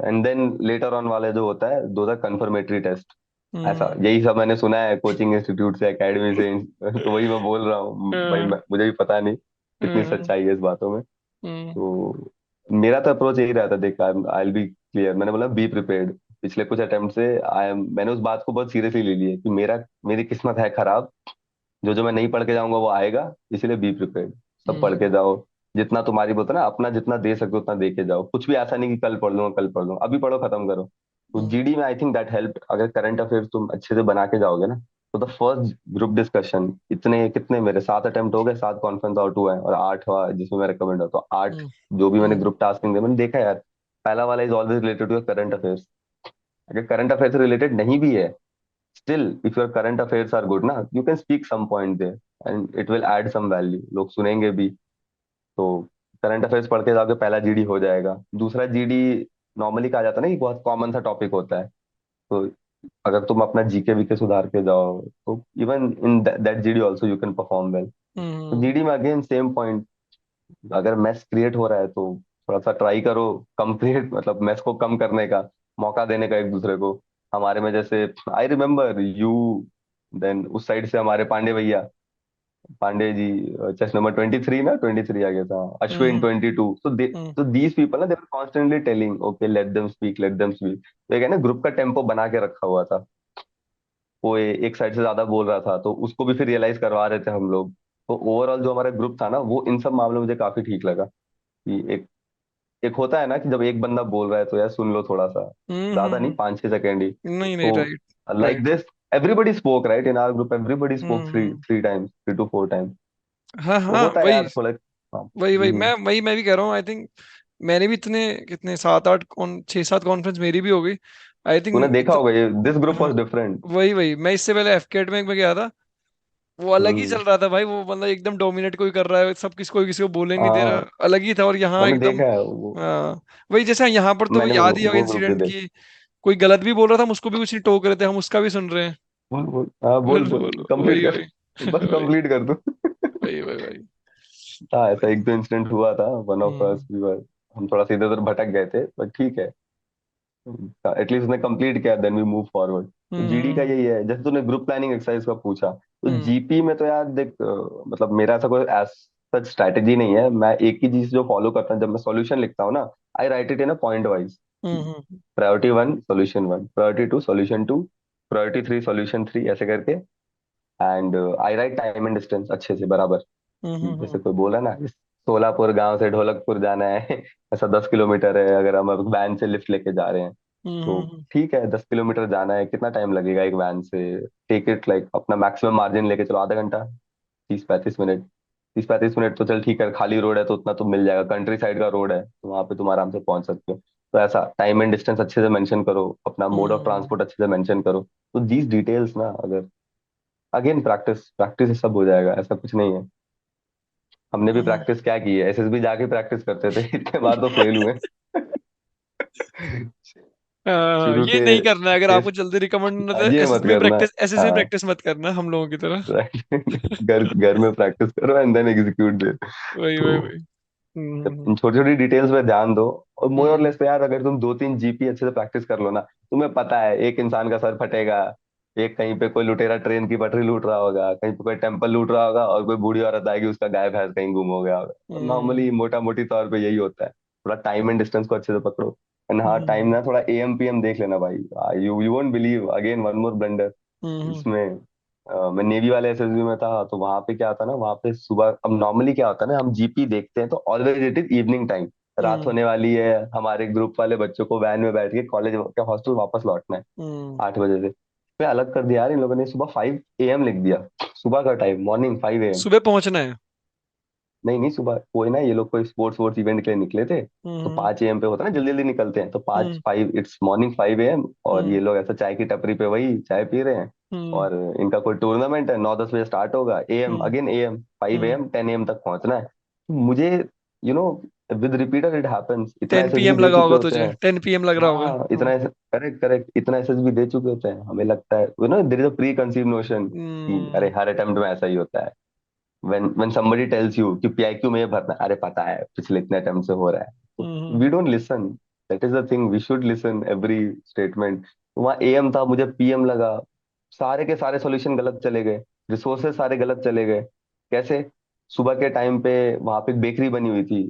एंड देन लेटर ऑन वाले जो होता है, दो आर कंफर्मेटरी टेस्ट। ऐसा हम्म यही सब मैंने सुना है कोचिंग इंस्टीट्यूट से, एकेडमी से। तो वही मैं बोल रहा हूँ भाई, हम्म मुझे भी पता नहीं कितनी हम्म सच्चाई है इस बातों में। हम्म तो मेरा तो अप्रोच यही रहता, देख आई विल बी क्लियर, मैंने बोला बी प्रिपेयर्ड। पिछले कुछ अटेम्प्ट से मैंने उस बात को बहुत सीरियसली ले लिया कि मेरी किस्मत है खराब, जो जो मैं नहीं पढ़ के जाऊंगा वो आएगा, इसलिए बी प्रिपेयर्ड। सब पढ़ के हम्म जाओ, जितना तुम्हारी बोलते ना अपना जितना दे सकते हो उतना दे के जाओ, कुछ भी ऐसा नहीं कि कल पढ़ लूंगा कल पढ़ लूंगा, अभी पढ़ो खत्म करो। तो हम्म जीडी में आई थिंक दैट हेल्प, अगर करंट अफेयर्स तुम अच्छे से बना के जाओगे ना, तो द फर्स्ट ग्रुप डिस्कशन, इतने कितने मेरे 7 अटेम्प्ट हो गए, 7 कॉन्फ्रेंस आउट हुआ है और 8 हुआ जिसमें मैं रिकमेंड हो, तो 8 हम्म जो भी मैंने हम्म ग्रुप टास्किंग दिया मैंने देखा यार, पहला वाला is always related to current affairs. अगर करंट अफेयर से रिलेटेड नहीं भी है, still if your current affairs are good ना, you can speak some point there and it will add some value, लोग सुनेंगे भी। तो करंट अफेयर्स पढ़ के जाके पहला जीडी हो जाएगा। दूसरा जीडी नॉर्मली कहा जाता है ना कि बहुत कॉमन सा टॉपिक होता है, तो अगर तुम अपना जीके वीके सुधार के जाओ तो even in that GD also you can perform well. तो हम्म जीडी में अगेन सेम पॉइंट, अगर मैथ्स क्रिएट हो रहा है तो थोड़ा सा ट्राई करो कम क्रिएट, मतलब मैथ्स को कम करने का, मौका देने का एक दूसरे को। हमारे में जैसे आई रिमेम्बर यू, देन उस साइड से हमारे पांडे भैया, पांडे जी, चेस नंबर 23 ना, 23 आ गया था, अश्विन हम्म 22, हम्म तो दीज पीपल ना they were constantly telling okay let them speak let them speak. तो एक है ना ग्रुप का टेम्पो बना के रखा हुआ था, वो एक साइड से ज्यादा बोल रहा था तो उसको भी फिर रियलाइज करवा रहे थे हम लोग। तो ओवरऑल जो हमारा ग्रुप था ना वो इन सब मामलों में मुझे काफी ठीक लगा, कि एक एक होता है ना कि जब एक बंदा बोल रहा है तो यार सुन लो थोड़ा सा, ज्यादा नहीं, हम्म 5-6 सेकेंड ही। नहीं नहीं, तो right like right. This everybody spoke right in our group, everybody spoke three hmm three times, 3 to 4 times. हाँ तो हाँ होता है वही यार थोड़ा। हाँ। वही वही मैं भी कह रहा हूँ। आई थिंक मैंने भी इतने कितने 6-7 कॉन्फ्रेंस मेरी भी हो गई। आई तूने थिंक देखा होगा ये, दिस ग्रुप हाँ वाज डिफरेंट। वही वही, मैं इससे पहले एफ अकेडमिक में गया था, वो अलग ही हम्म। चल रहा था भाई। वो मतलब एकदम डोमिनेट कोई कर रहा है, सब कोई किसी को बोलने नहीं दे हाँ रहा, अलग ही था। और यहाँ मैंने एकदम देखा है वो, हाँ वही, जैसे यहाँ पर तो मैंने याद ही होगा वो ग्रुप भी इंसिडेंट देखा। की, कोई गलत भी बोल रहा था, हम उसको भी कुछ नहीं टोक रहे थे, हम उसका भी सुन रहे हैं। बोल हाँ बोल बोलो बोल बोलो, कंप्लीट वही कर, वही बस वही कंप्लीट कर दो। वही वही वही हाँ ऐसा वही। एक दो इंसिडेंट हुआ था, one of hmm us we were, हम थोड़ा सा इधर उधर भटक गए थे बट ठीक है, एटलीस्ट उसने कंप्लीट किया, देन वी मूव फॉरवर्ड। तो जीडी का हम्म यही है, जैसे तूने ग्रुप प्लानिंग एक्सरसाइज का पूछा, तो हम्म जीपी में तो यार देख मतलब मेरा ऐसा कोई सच स्ट्रैटेजी नहीं है, मैं एक ही चीज जो फॉलो करता हूँ जब मैं सॉल्यूशन लिखता हूँ ना, I write it in a point wise. Hmm priority 1 solution 1, priority 2 solution 2, priority 3 solution 3, ऐसे करके। And I write time and distance अच्छे से बराबर, कि हम्म जैसे कोई बोला ना सोलापुर गांव से ढोलकपुर जाना है ऐसा 10 किलोमीटर है, अगर हम वैन से लिफ्ट लेके जा रहे हैं तो हम्म ठीक है, 10 किलोमीटर जाना है, कितना टाइम लगेगा एक वैन से, टेक इट लाइक अपना मैक्सिमम मार्जिन लेके चलो, आधा घंटा, 30-35 मिनट। 30-35 मिनट तो चल ठीक है, खाली रोड है तो उतना तो मिल जाएगा, कंट्री साइड का रोड है तो वहां पे तुम आराम से पहुंच सकते हो। तो ऐसा टाइम एंड डिस्टेंस अच्छे से मेंशन करो, अपना मोड ऑफ हम्म ट्रांसपोर्ट अच्छे से मेंशन करो। तो दीज डिटेल्स ना, अगर अगेन प्रैक्टिस प्रैक्टिस से सब हो जाएगा, ऐसा कुछ नहीं है। हमने भी हम्म। प्रैक्टिस क्या की है, एसएसबी जाके प्रैक्टिस करते थे इतने बार तो फेल हुए शुरू ये के नहीं करना है, अगर आपको 6, जल्दी रिकमेंड ना तो ये मत एसएसबी करना। प्रैक्टिस, एसएसबी हाँ प्रैक्टिस मत करना हम लोगों की तरह। राइट घर घर में प्रैक्टिस करो एंड देन एग्जीक्यूट दे। वही तो वही वही। हम्म छोटी छोटी डिटेल्स पे ध्यान दो, और मोर और हम्म लेस यार अगर तुम 2-3 जीपी अच्छे से प्रैक्टिस कर लो ना, तुम्हें पता है एक इंसान का सर फटेगा, एक कहीं पे कोई लुटेरा ट्रेन की पटरी लूट रहा होगा, कहीं पे कोई टेम्पल लूट रहा होगा, और कोई बूढ़ी औरत आएगी उसका गाय भैंस कहीं गुम हो गया होगा। हम्म नॉर्मली मोटा मोटी तौर पे यही होता है, थोड़ा टाइम एंड डिस्टेंस को अच्छे से पकड़ो। एंड हाँ टाइम हम्म ना थोड़ा एएम पीएम देख लेना भाई, you you won't believe again one more blunder hmm इसमें। मैं नेवी वाले एसएसबी में था तो वहां पे क्या था ना, वहां पे सुबह, अब नॉर्मली क्या होता है ना, हम जीपी देखते हैं तो always it is evening time, रात हम्म होने वाली है, हमारे ग्रुप वाले बच्चों को वैन में बैठ के कॉलेज के हॉस्टल वापस लौटना है हम्म। 8 बजे से। फिर अलग कर दिया यार इन लोगों ने, सुबह 5 AM लिख दिया, सुबह का टाइम, मॉर्निंग 5 AM। सुबह पहुंचना है। नहीं नहीं, सुबह कोई ना, ये लोग कोई स्पोर्ट्स वोर्ट्स इवेंट के लिए निकले थे, तो हम्म 5 AM पे होता है ना, जल्दी जल्दी निकलते हैं, तो पाँच हम्म फाइव इट्स मॉर्निंग 5 AM, और हम्म ये लोग ऐसा चाय की टपरी पे वही चाय पी रहे हैं, हम्म और इनका कोई टूर्नामेंट है 9-10 बजे स्टार्ट होगा, AM hmm again AM, five hmm. Um 10 AM तक पहुंचना है। मुझे you know with repeater it happens, इतना 10 एसएसबी पीएम दे लगा चुके होगा होते तुझे, हैं। 10 पीएम लग रहा होगा। हाँ इतना, करेक्ट करेक्ट, इतना एसएसबी दे चुके होते हैं, हमें लगता है there is a pre conceive notion कि अरे हम्म हर अटेम्प्ट में ऐसा ही होता है। व्हेन somebody tells you कि पीआईक्यू में ये भरना है, अरे पता है पिछले इतने अटेम्प्ट से हो रहा है, तो we hmm don't listen. That is the thing, we should listen every statement. वहाँ एएम था, मुझे पीएम लगा। सारे के सारे सॉल्यूशन गलत चले गए, रिसोर्सेज सारे गलत चले गए। कैसे? सुबह के टाइम पे वहां पे बेकरी बनी हुई थी,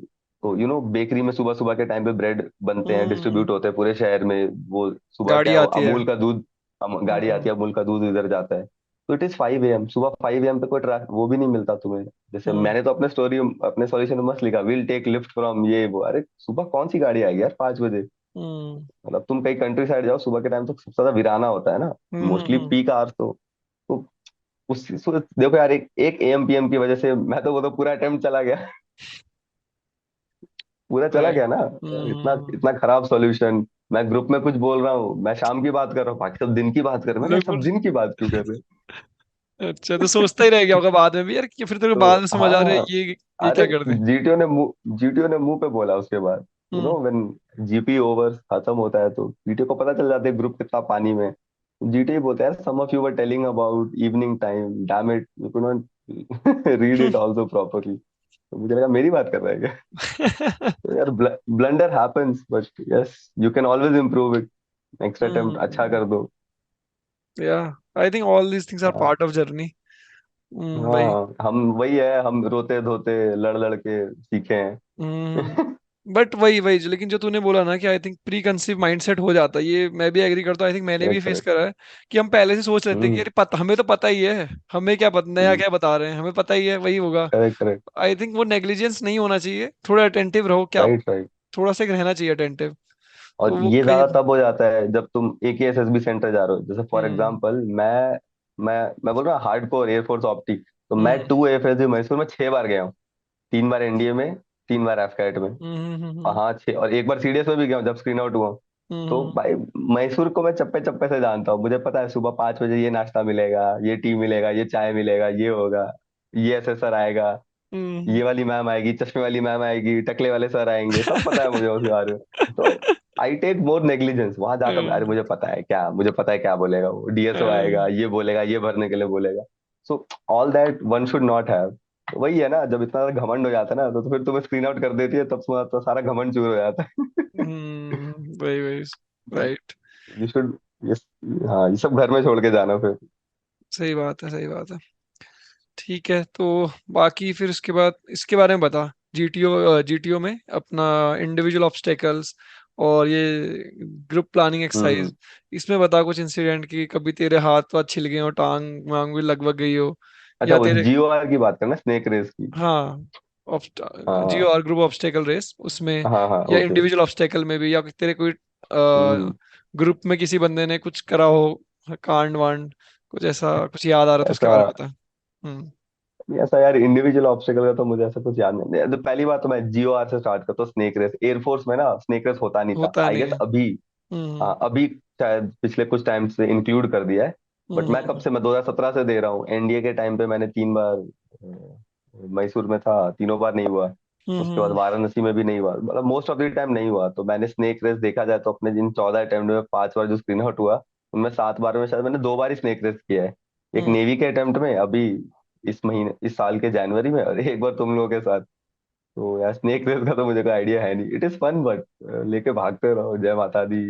तो बेकरी में सुबह सुबह के टाइम पे ब्रेड बनते हैं, हम्म। डिस्ट्रीब्यूट होते हैं पूरे शहर में। वो सुबह गाड़ी क्या, वो आती है। अमूल का दूध, गाड़ी हम्म। आती है, अमूल का दूध इधर जाता है। तो इट इज 5 AM, सुबह 5 AM पे कोई वो भी नहीं मिलता तुम्हें। जैसे हम्म। मैंने तो अपने स्टोरी, अपने सॉल्यूशन में मस्त लिखा, विल टेक लिफ्ट फ्रॉम ये वो। अरे सुबह कौन सी गाड़ी आएगी यार 5 बजे? हम्म। मतलब तुम कहीं कंट्री साइड जाओ, सुबह के टाइम तो सबसे ज्यादा वीराना होता है ना, मोस्टली हम्म। Peak hours. तो देखो यार, एक एक एएम पीएम की वजह से मैं तो, वो तो पूरा अटेम्प्ट चला गया। पूरा चला राइट। गया ना। इतना हम्म। इतना खराब सॉल्यूशन। मैं ग्रुप में कुछ बोल रहा हूँ, मैं शाम की बात कर रहा हूँ, बाकी सब दिन की बात कर रहे हैं। मैंने सब बिल्कुल। दिन की बात क्यों कर रहे हैं? अच्छा, तो सोचता ही रह गया होगा बाद में भी यार, कि फिर तेरे को तो बाद में समझ आ रहा है हाँ, ये अरे क्या कर दे। जीटीओ ने मुंह पे बोला उसके बाद। हम्म। व्हेन जीपी ओवर खत्म होता है तो जीटीओ को पता चल जाता है ग्रुप कितना पानी में। जीटीओ बोलते हैं, some of you were telling about evening time, damn it you could not read it also properly. तो मुझे लगा मेरी बात कर रहा है क्या? तो यार, blunder happens, but yes, you can always improve it. Next attempt अच्छा हम्म। कर दो। Yeah, I think all these things are हाँ पार्ट ऑफ जर्नी। भाई। हाँ, हम वही है, हम रोते धोते लड़ लड़ के सीखे हैं। हम्म। बट वही वही लेकिन जो तूने बोला ना कि I think pre conceive mindset हो जाता है, ये मैं भी एग्री करता हूँ। आई थिंक मैंने भी करेक्ट फेस करेक्ट। करा है कि हम पहले से सोच लेते हैं कि हम्म यार हमें तो पता ही है, हमें क्या पता नया क्या बता रहे हैं, हमें पता ही है वही होगा। Correct correct. आई थिंक वो नेग्लिजेंस नहीं होना चाहिए, थोड़ा अटेंटिव रहो क्या, राइट राइट। थोड़ा सा रहना चाहिए अटेंटिव। तो और वो ये कहीं। ज्यादा तब हो जाता है जब तुम एक ही एसएसबी सेंटर जा रहे हो। जैसे फॉर हम्म। एग्जांपल, मैं बोल रहा हूँ हार्डकोर एयरफोर्स ऑप्टिक। तो मैं हम्म। 2 एफएसबी मैसूर में 6 बार गया हूँ। 3 बार एनडीए में, 3 बार एफकैट में। हम्म। और हम्म। हाँ, 6, और एक बार सीडीएस में भी गया हूँ जब स्क्रीन आउट हुआ हूँ। तो हम्म। भाई, मैसूर को मैं चप्पे चप्पे से जानता हूँ। मुझे पता है सुबह 5 बजे ये नाश्ता मिलेगा, ये टी मिलेगा, ये चाय मिलेगा, ये होगा, ये एसेसर आएगा, हम्म। ये वाली मैम आएगी, चश्मे वाली मैम आएगी, टकले वाले सर आएंगे, सब पता है मुझे उसके बारे में। तो आई टेक मोर नेग्लिजेंस वहां जाकर। अरे हम्म। मुझे पता है क्या बोलेगा वो, डीएसओ आएगा, ये बोलेगा, ये भरने के लिए बोलेगा। So all that one should not have. वही है ना, जब इतना ज्यादा घमंड हो जाता है ना, तो फिर तुम्हें स्क्रीन आउट कर देती है, तब तो सारा घमंड चूर हो जाता है। वही वही। राइट। यू शुड, हाँ, ये सब घर में छोड़ के जाना फिर। सही बात है, सही बात है। ठीक है, तो बाकी फिर उसके बाद इसके बारे में बता। जीटीओ में अपना इंडिविजुअल ऑब्स्टेकल्स और ये ग्रुप प्लानिंग हम्म। एक्सरसाइज, इसमें बता कुछ इंसिडेंट की कभी तेरे हाथ वाथ छिल गए हो, टांग वांग भी लगभग गई हो, अच्छा, या वो तेरे। जीओआर की बात करना, स्नेक रेस की। हाँ। जियो हाँ और ग्रुप ऑब्स्टेकल रेस उसमें, हाँ हाँ, या ओके। इंडिविजुअल ऑब्स्टेकल में भी, या तेरे कोई हम्म। ग्रुप में किसी बंदे ने कुछ करा हो, कांड वांड, कुछ ऐसा कुछ याद आ रहा था उसके ऐसा बारे में बता। हम्म। ऐसा यार, इंडिविजुअल ऑब्स्टिकल का तो मुझे ऐसा कुछ याद नहीं। तो पहली बात तो मैं जीओआर से स्टार्ट करता हूँ। स्नेक रेस एयरफोर्स में ना, स्नेक रेस होता नहीं था होता आई नहीं गेस है। अभी। हम्म। हाँ, अभी शायद पिछले कुछ टाइम से इंक्लूड कर दिया है। बट मैं कब हम्म। से, मैं 2017 से दे रहा हूँ। एनडीए के टाइम पे मैंने 3 बार मैसूर में था, तीनों बार नहीं हुआ। उसके बाद हम्म। वाराणसी में भी नहीं हुआ, मतलब मोस्ट ऑफ द टाइम नहीं हुआ। तो मैंने स्नेक रेस देखा जाए तो अपने जिन 14 अटेम्प्ट में 5 बार जो स्क्रीन आउट हुआ, उनमें 7 बार में शायद मैंने 2 बार ही स्नेक रेस किया है। एक हम्म। नेवी के अटेम्प्ट में अभी, इस साल के जनवरी में, और एक बार तुम लोगों के साथ। तो यार, स्नेक रेस का तो मुझे कोई आइडिया है नहीं। इट इज फन, बट लेके भागते रहो, जय माता दी,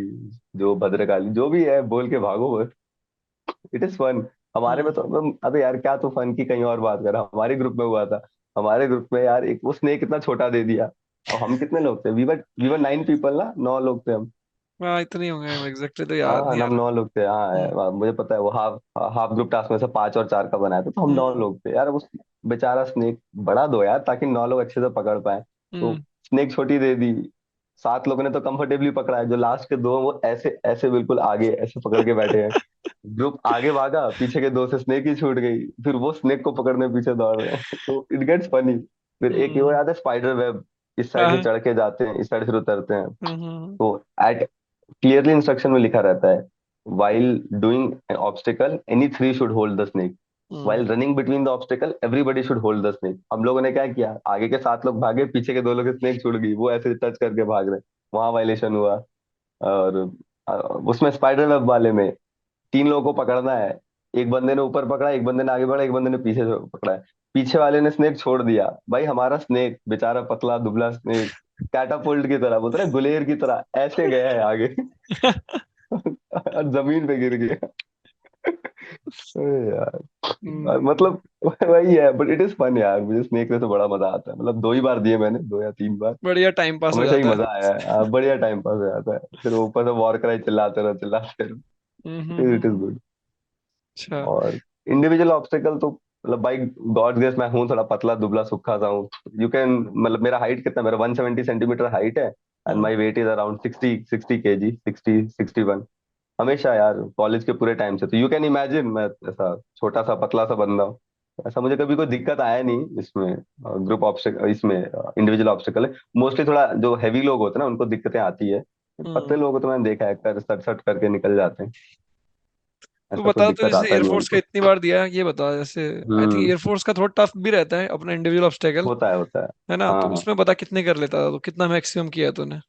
जो भद्रकाली, जो भी है बोल के भागो बस। It is fun. हमारे में तो, हम्म। अबे यार, क्या तू फन की कहीं और बात कर, हमारे ग्रुप में हुआ था। हमारे ग्रुप में यार, एक वो स्नेक इतना छोटा दे दिया। और हम कितने लोग थे, वी वर 9 पीपल ना, 9 लोग थे हम। हाँ, इतने ही होंगे, एग्जैक्टली तो याद हाँ, नहीं आ हम 9 लोग थे, रहा। हाँ, मुझे पता है। वो हाफ हाफ ग्रुप टास्क में से 5 और 4 का बनाया था, तो हम हम्म। 9 लोग थे यार। उस बेचारा स्नेक बड़ा दो यार, ताकि 9 लोग अच्छे से पकड़ पाए। तो हम्म। स्नेक छोटी दे दी। 7 लोगों ने तो कंफर्टेबली पकड़ा है, जो लास्ट के दो हैं, वो ऐसे ऐसे बिल्कुल आगे ऐसे पकड़ के बैठे हैं। ग्रुप आगे भागा, पीछे के दो से स्नेक ही छूट गई, फिर वो स्नेक को पकड़ने पीछे दौड़ रहे हैं। तो इट गेट्स फनी। फिर एक ये वो हम्म। याद है, स्पाइडर वेब, इस साइड से हाँ। चढ़ के जाते हैं, इस साइड से उतरते हैं। हम्म। तो एट क्लियरली इंस्ट्रक्शन में लिखा रहता है, while doing an obstacle any three should hold the snake, while hmm. running between the obstacle everybody should hold the snake। हम लोगों ने क्या किया, आगे के 7 लोग भागे, पीछे के 2 लोग स्नेक छूट गई, वो ऐसे टच करके भाग रहे, वहां वायलेशन हुआ। और उसमें स्पाइडर वेब वाले में 3 लोगों को पकड़ना है। एक बंदे ने ऊपर पकड़ा, एक बंदे ने आगे बढ़ा, एक बंदे ने पीछे से पकड़ा है। पीछे वाले ने स्नेक छोड़ दिया, भाई हमारा स्नेक बेचारा, पतला दुबला स्नेक, कैटापुल्ट की तरह, बोलते ना गुलेर की तरह, ऐसे गया है आगे। और जमीन पे गिर गया। अरे यार, हम्म, मतलब वही है, बट इट इज फन यार, मुझे स्नेक रेस में बड़ा मजा आता है, मतलब 2 ही बार दिए मैंने, 2 या 3 बार। बढ़िया टाइम पास हो हमेशा ही जाता है। मजा आया है, बढ़िया टाइम पास हो जाता है, फिर ऊपर से वॉर क्राई चिल्लाते रहो, इट इज गुड। अच्छा। और इंडिविजुअल ऑब्स्टिकल तो मतलब बाई गॉड ग्रेस मैं हूँ थोड़ा पतला दुबला सुक्खा सा हूँ। यू कैन, मतलब मेरा हाइट कितना, मेरा 170 सेंटीमीटर हाइट है, and hmm my weight is around 60 KG, 61। हमेशा यार कॉलेज के पूरे टाइम से, तो यू कैन इमेजिन मैं ऐसा छोटा सा पतला सा बंदा हूँ। ऐसा मुझे कभी कोई दिक्कत आया नहीं इसमें, ग्रुप ऑब्स्टिकल, इसमें इंडिविजुअल ऑब्स्टिकल है। मोस्टली थोड़ा जो हैवी लोग होते हैं ना उनको दिक्कतें आती है, हम्म। पतले लोग को तो मैंने देखा है कर सट सट करके निकल जाते हैं, तो ऐसा कोई बता, तो दिक्कत जैसे आता नहीं एयरफोर्स का उनको। इतनी बार दिया है, ये बता जैसे आई थिंक हम्म। एयरफोर्स का थोड़ा टफ भी रहता है अपना इंडिविजुअल ऑब्स्टेकल, होता है। है ना? हाँ तो हाँ। उसमें बता कितने कर लेता था, तो कितना मैक्सिमम किया है तूने?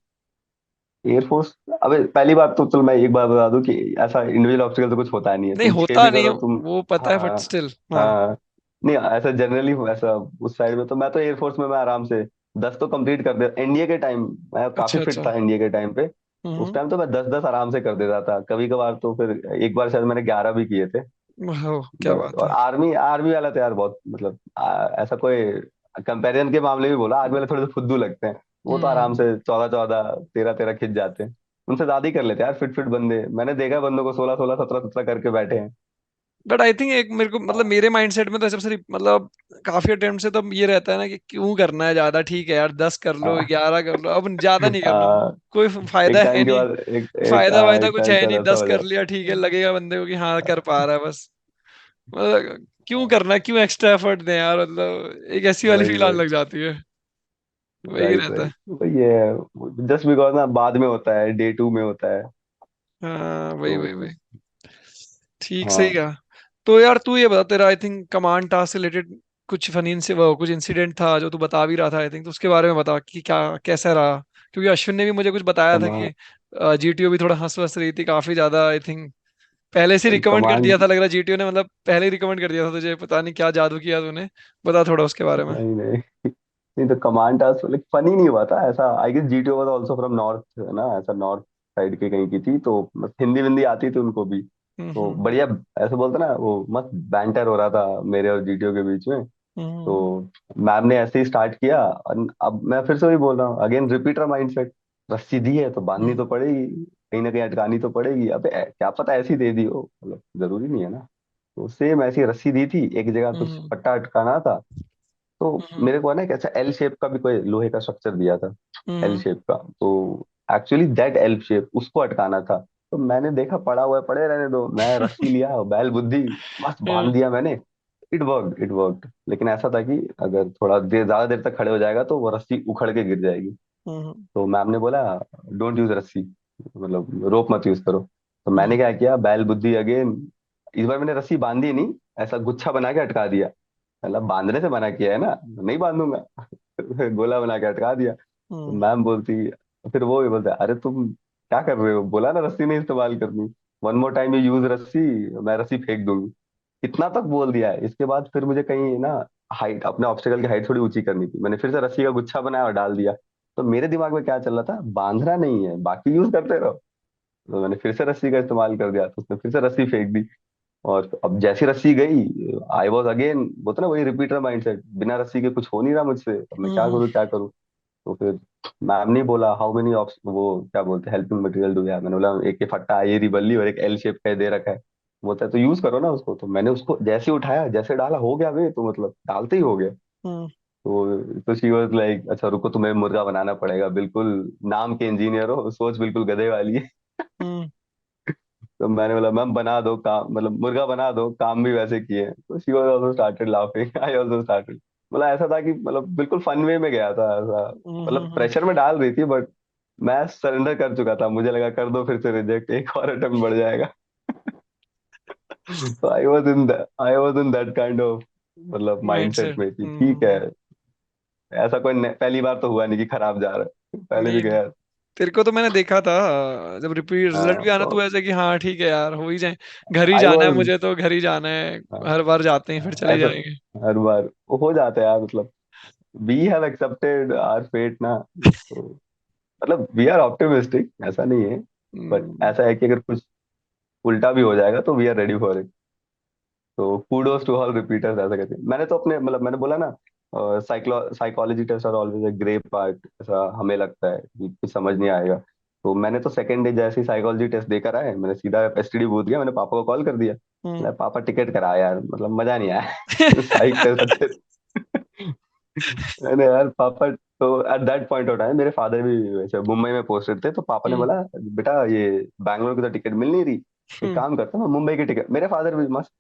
एयरफोर्स, अबे पहली बात तो चल मैं एक बात बता दूं कि ऐसा इंडिविजुअल ऑब्स्टिकल तो कुछ होता नहीं है, नहीं तुम छह होता भी नहीं, करो तुम। वो पता है, बट हाँ स्टिल हाँ। हाँ। नहीं ऐसा जनरली ऐसा उस साइड में तो, मैं तो एयरफोर्स में मैं आराम से 10 तो कंप्लीट कर दे, एनडीए के टाइम मैं काफी अच्छा फिट अच्छा। था एनडीए के टाइम पे। उस हम्म। टाइम तो मैं 10-10 आराम से कर देता था, कभी कभार तो फिर एक बार शायद मैंने 11 भी किए थे। हो, क्या बट बात और है। आर्मी आर्मी वाला तो यार बहुत मतलब ऐसा कोई कंपैरिजन के मामले में बोला, आर्मी वाले थोड़े से फुद्दू लगते हैं। वो तो आराम हम्म। से 14-14 13-13 खिंच जाते हैं, उनसे ज्यादा ही कर लेते हैं यार, फिट फिट बंदे मैंने देखा है, बंदों को 16-16 17-17 करके बैठे हैं। बट आई थिंक एक मेरे को मतलब हाँ मेरे माइंडसेट में तो सबसे मतलब काफी अटेम्प्ट से तो ये रहता है ना कि क्यों करना है ज्यादा, ठीक है यार 10 कर लो, हाँ 11 कर लो, अब ज्यादा नहीं करना। हाँ। कोई एक फायदा है टाइम के नहीं। बाद फायदा वायदा एक कुछ टाइम है के नहीं, बाद ऐसा 10 हो कर जाता लिया ठीक है, लगेगा बंदे को कि हाँ कर पा रहा है बस। मतलब क्यों है। करना है, क्यों एक्स्ट्रा एफर्ट दें यार, मतलब एक ऐसी वाली वही फील आने वही, लग जाती है। वही राइट रहता है। राइट, वही है, जस्ट बिकॉज ना बाद में होता है, डे 2 में होता है। हाँ वही वही तो वही। ठीक, सही हाँ। कहा। तो यार तू ये बता, तेरा आई थिंक कमांड टास्क से रिलेटेड कुछ फनी से वो कुछ इंसिडेंट था जो तू बता भी रहा था आई थिंक, तो उसके बारे में बता कि क्या कैसा रहा। क्योंकि अश्विन ने भी मुझे कुछ बताया था कमा कि जीटीओ भी थोड़ा हंस वस रही थी काफी ज्यादा आई थिंक। पहले से रिकमेंड कर दिया कमांड, था लग रहा जीटीओ ने, मतलब पहले ही रिकमेंड कर दिया था तुझे, पता नहीं क्या जादू किया तूने। बता थोड़ा उसके बारे में। नहीं नहीं, नहीं तो कमांड टास्क लाइक फनी नहीं हुआ था ऐसा, I guess GTO was also from north है ना, ऐसा नॉर्थ साइड की कहीं की थी, तो बस हिंदी विंदी आती थी उनको भी, तो हम्म। बढ़िया ऐसे बोलते ना, वो मस्त बैंटर हो रहा था मेरे और जीटीओ के बीच में। तो हम्म। मैम ने ऐसे ही स्टार्ट किया, और अब मैं फिर से वही बोल रहा हूँ, अगेन रिपीटर माइंडसेट, रस्सी दी है तो बांधनी हम्म। तो पड़ेगी, कहीं ना कहीं अटकानी तो पड़ेगी, अबे क्या पता ऐसी दे दी हो, मतलब जरूरी नहीं है ना। तो सेम ऐसी रस्सी दी थी, एक जगह कुछ हम्म। पट्टा अटकाना था, तो हम्म। मेरे को है ना एक ऐसा एल शेप का भी कोई लोहे का स्ट्रक्चर दिया था, एल हम्म। शेप का, तो एक्चुअली दैट एल शेप उसको अटकाना था। तो मैंने देखा पड़ा हुआ है, पड़े रहने दो, मैं रस्सी लिया, बैल बुद्धि मस्त बांध हम्म। दिया मैंने। इट वर्क, लेकिन ऐसा था कि अगर थोड़ा देर ज्यादा देर तक खड़े हो जाएगा तो वो रस्सी उखड़ के गिर जाएगी। हम्म। तो मैम ने बोला डोंट यूज रस्सी, मतलब रोप मत यूज करो। तो मैंने हम्म। क्या किया, बैल बुद्धि अगेन, इस बार मैंने रस्सी बांधी नहीं, ऐसा गुच्छा बना के अटका दिया, मतलब बांधने से मना किया है ना, नहीं बांधूंगा। गोला बना के अटका दिया। तो हम्म। मैम बोलती, फिर वो भी बोलते अरे तुम क्या कर रहे हो, बोला ना रस्सी नहीं इस्तेमाल करनी, one more time you use रस्सी, मैं रस्सी फेंक दूंगी। इतना तक बोल दिया है, इसके बाद फिर मुझे कहीं ना हाइट, अपने ऑब्स्टिकल की हाइट थोड़ी ऊंची करनी थी, मैंने फिर से रस्सी का गुच्छा बनाया और डाल दिया। तो मेरे दिमाग में क्या चल रहा था, बांधना नहीं है, बाकी यूज करते रहो। तो मैंने फिर से रस्सी का इस्तेमाल कर दिया, तो उसने फिर से रस्सी फेंक दी। और अब जैसी रस्सी गई, आई वॉज अगेन, बोलते ना वही रिपीटर माइंडसेट, बिना रस्सी के कुछ हो नहीं रहा मुझसे, अब मैं क्या हम्म। करूँ क्या करूँ। तो फिर मैम ने बोला हाउ मेनी ऑप्शन, वो क्या बोलते हैं, हेल्पिंग मटेरियल डू हैव, मैंने बोला एक के फट्टा, ये रही बल्ली और एक एल शेप का दे रखा है। बोलता है तो यूज करो ना उसको, तो मैंने उसको जैसे ही उठाया, जैसे डाला, हो गया वे, तो मतलब डालते ही हो गया। हम्म। तो शी वाज लाइक अच्छा रुको, तुम्हें मुर्गा बनाना पड़ेगा, बिल्कुल नाम के इंजीनियर हो, सोच बिल्कुल गधे वाली है। हम्म। तो मैंने बोला मैम बना दो काम, मतलब मुर्गा बना दो, काम भी वैसे किए, तो she was also started laughing, I also started. मतलब ऐसा था कि मतलब बिल्कुल फन वे में गया था ऐसा, मतलब हम्म। प्रेशर में डाल रही थी, बट मैं सरेंडर कर चुका था, मुझे लगा कर दो फिर से रिजेक्ट, एक और अटेम्प्ट बढ़ जाएगा। तो I was in that kind of मतलब माइंडसेट। माइंडसेट में कि ठीक है, ऐसा कोई पहली बार तो हुआ नहीं कि खराब जा रहा है, पहले भी नहीं, गया। तेरे को तो मैंने देखा था जब रिपीट रिजल्ट हाँ भी आना तो तो ऐसे कि हाँ ठीक है यार हो ही जाए, घर ही आई जाना है वाज, मुझे, तो घर ही जाना है, हर बार जाते हैं फिर चले ऐसा जाएंगे। हर बार वो हो जाता है यार, मतलब we have accepted our fate ना, तो मतलब वी आर ऑप्टिमिस्टिक, ऐसा नहीं है, बट हम्म। ऐसा है कि अगर कुछ उल्टा भी हो जाएगा तो we are ready for it. तो कूडोज टू ऑल रिपीटर्स, ऐसा कहते हैं। मैंने तो अपने मतलब मैंने बोला ना, psychology test are always a grey part, ऐसा हमें लगता है कि कुछ समझ नहीं आएगा। तो मैंने तो सेकंड डे जैसे ही साइकोलॉजी टेस्ट देकर आए, मैंने सीधा एसटीडी बूथ गया, मैंने पापा को कॉल कर दिया, हम्म। बोला, पापा टिकट करा यार, मतलब मजा नहीं आया साइक टेस्ट अच्छे। मैंने यार पापा, तो at that point of time मेरे फादर भी वैसे मुंबई में पोस्टेड थे, तो पापा ने हम्म। बोला बेटा ये बैंगलोर की तो टिकट मिल नहीं रही, एक हम्म। काम करता हूँ मुंबई की टिकट, मेरे फादर भी मस्त,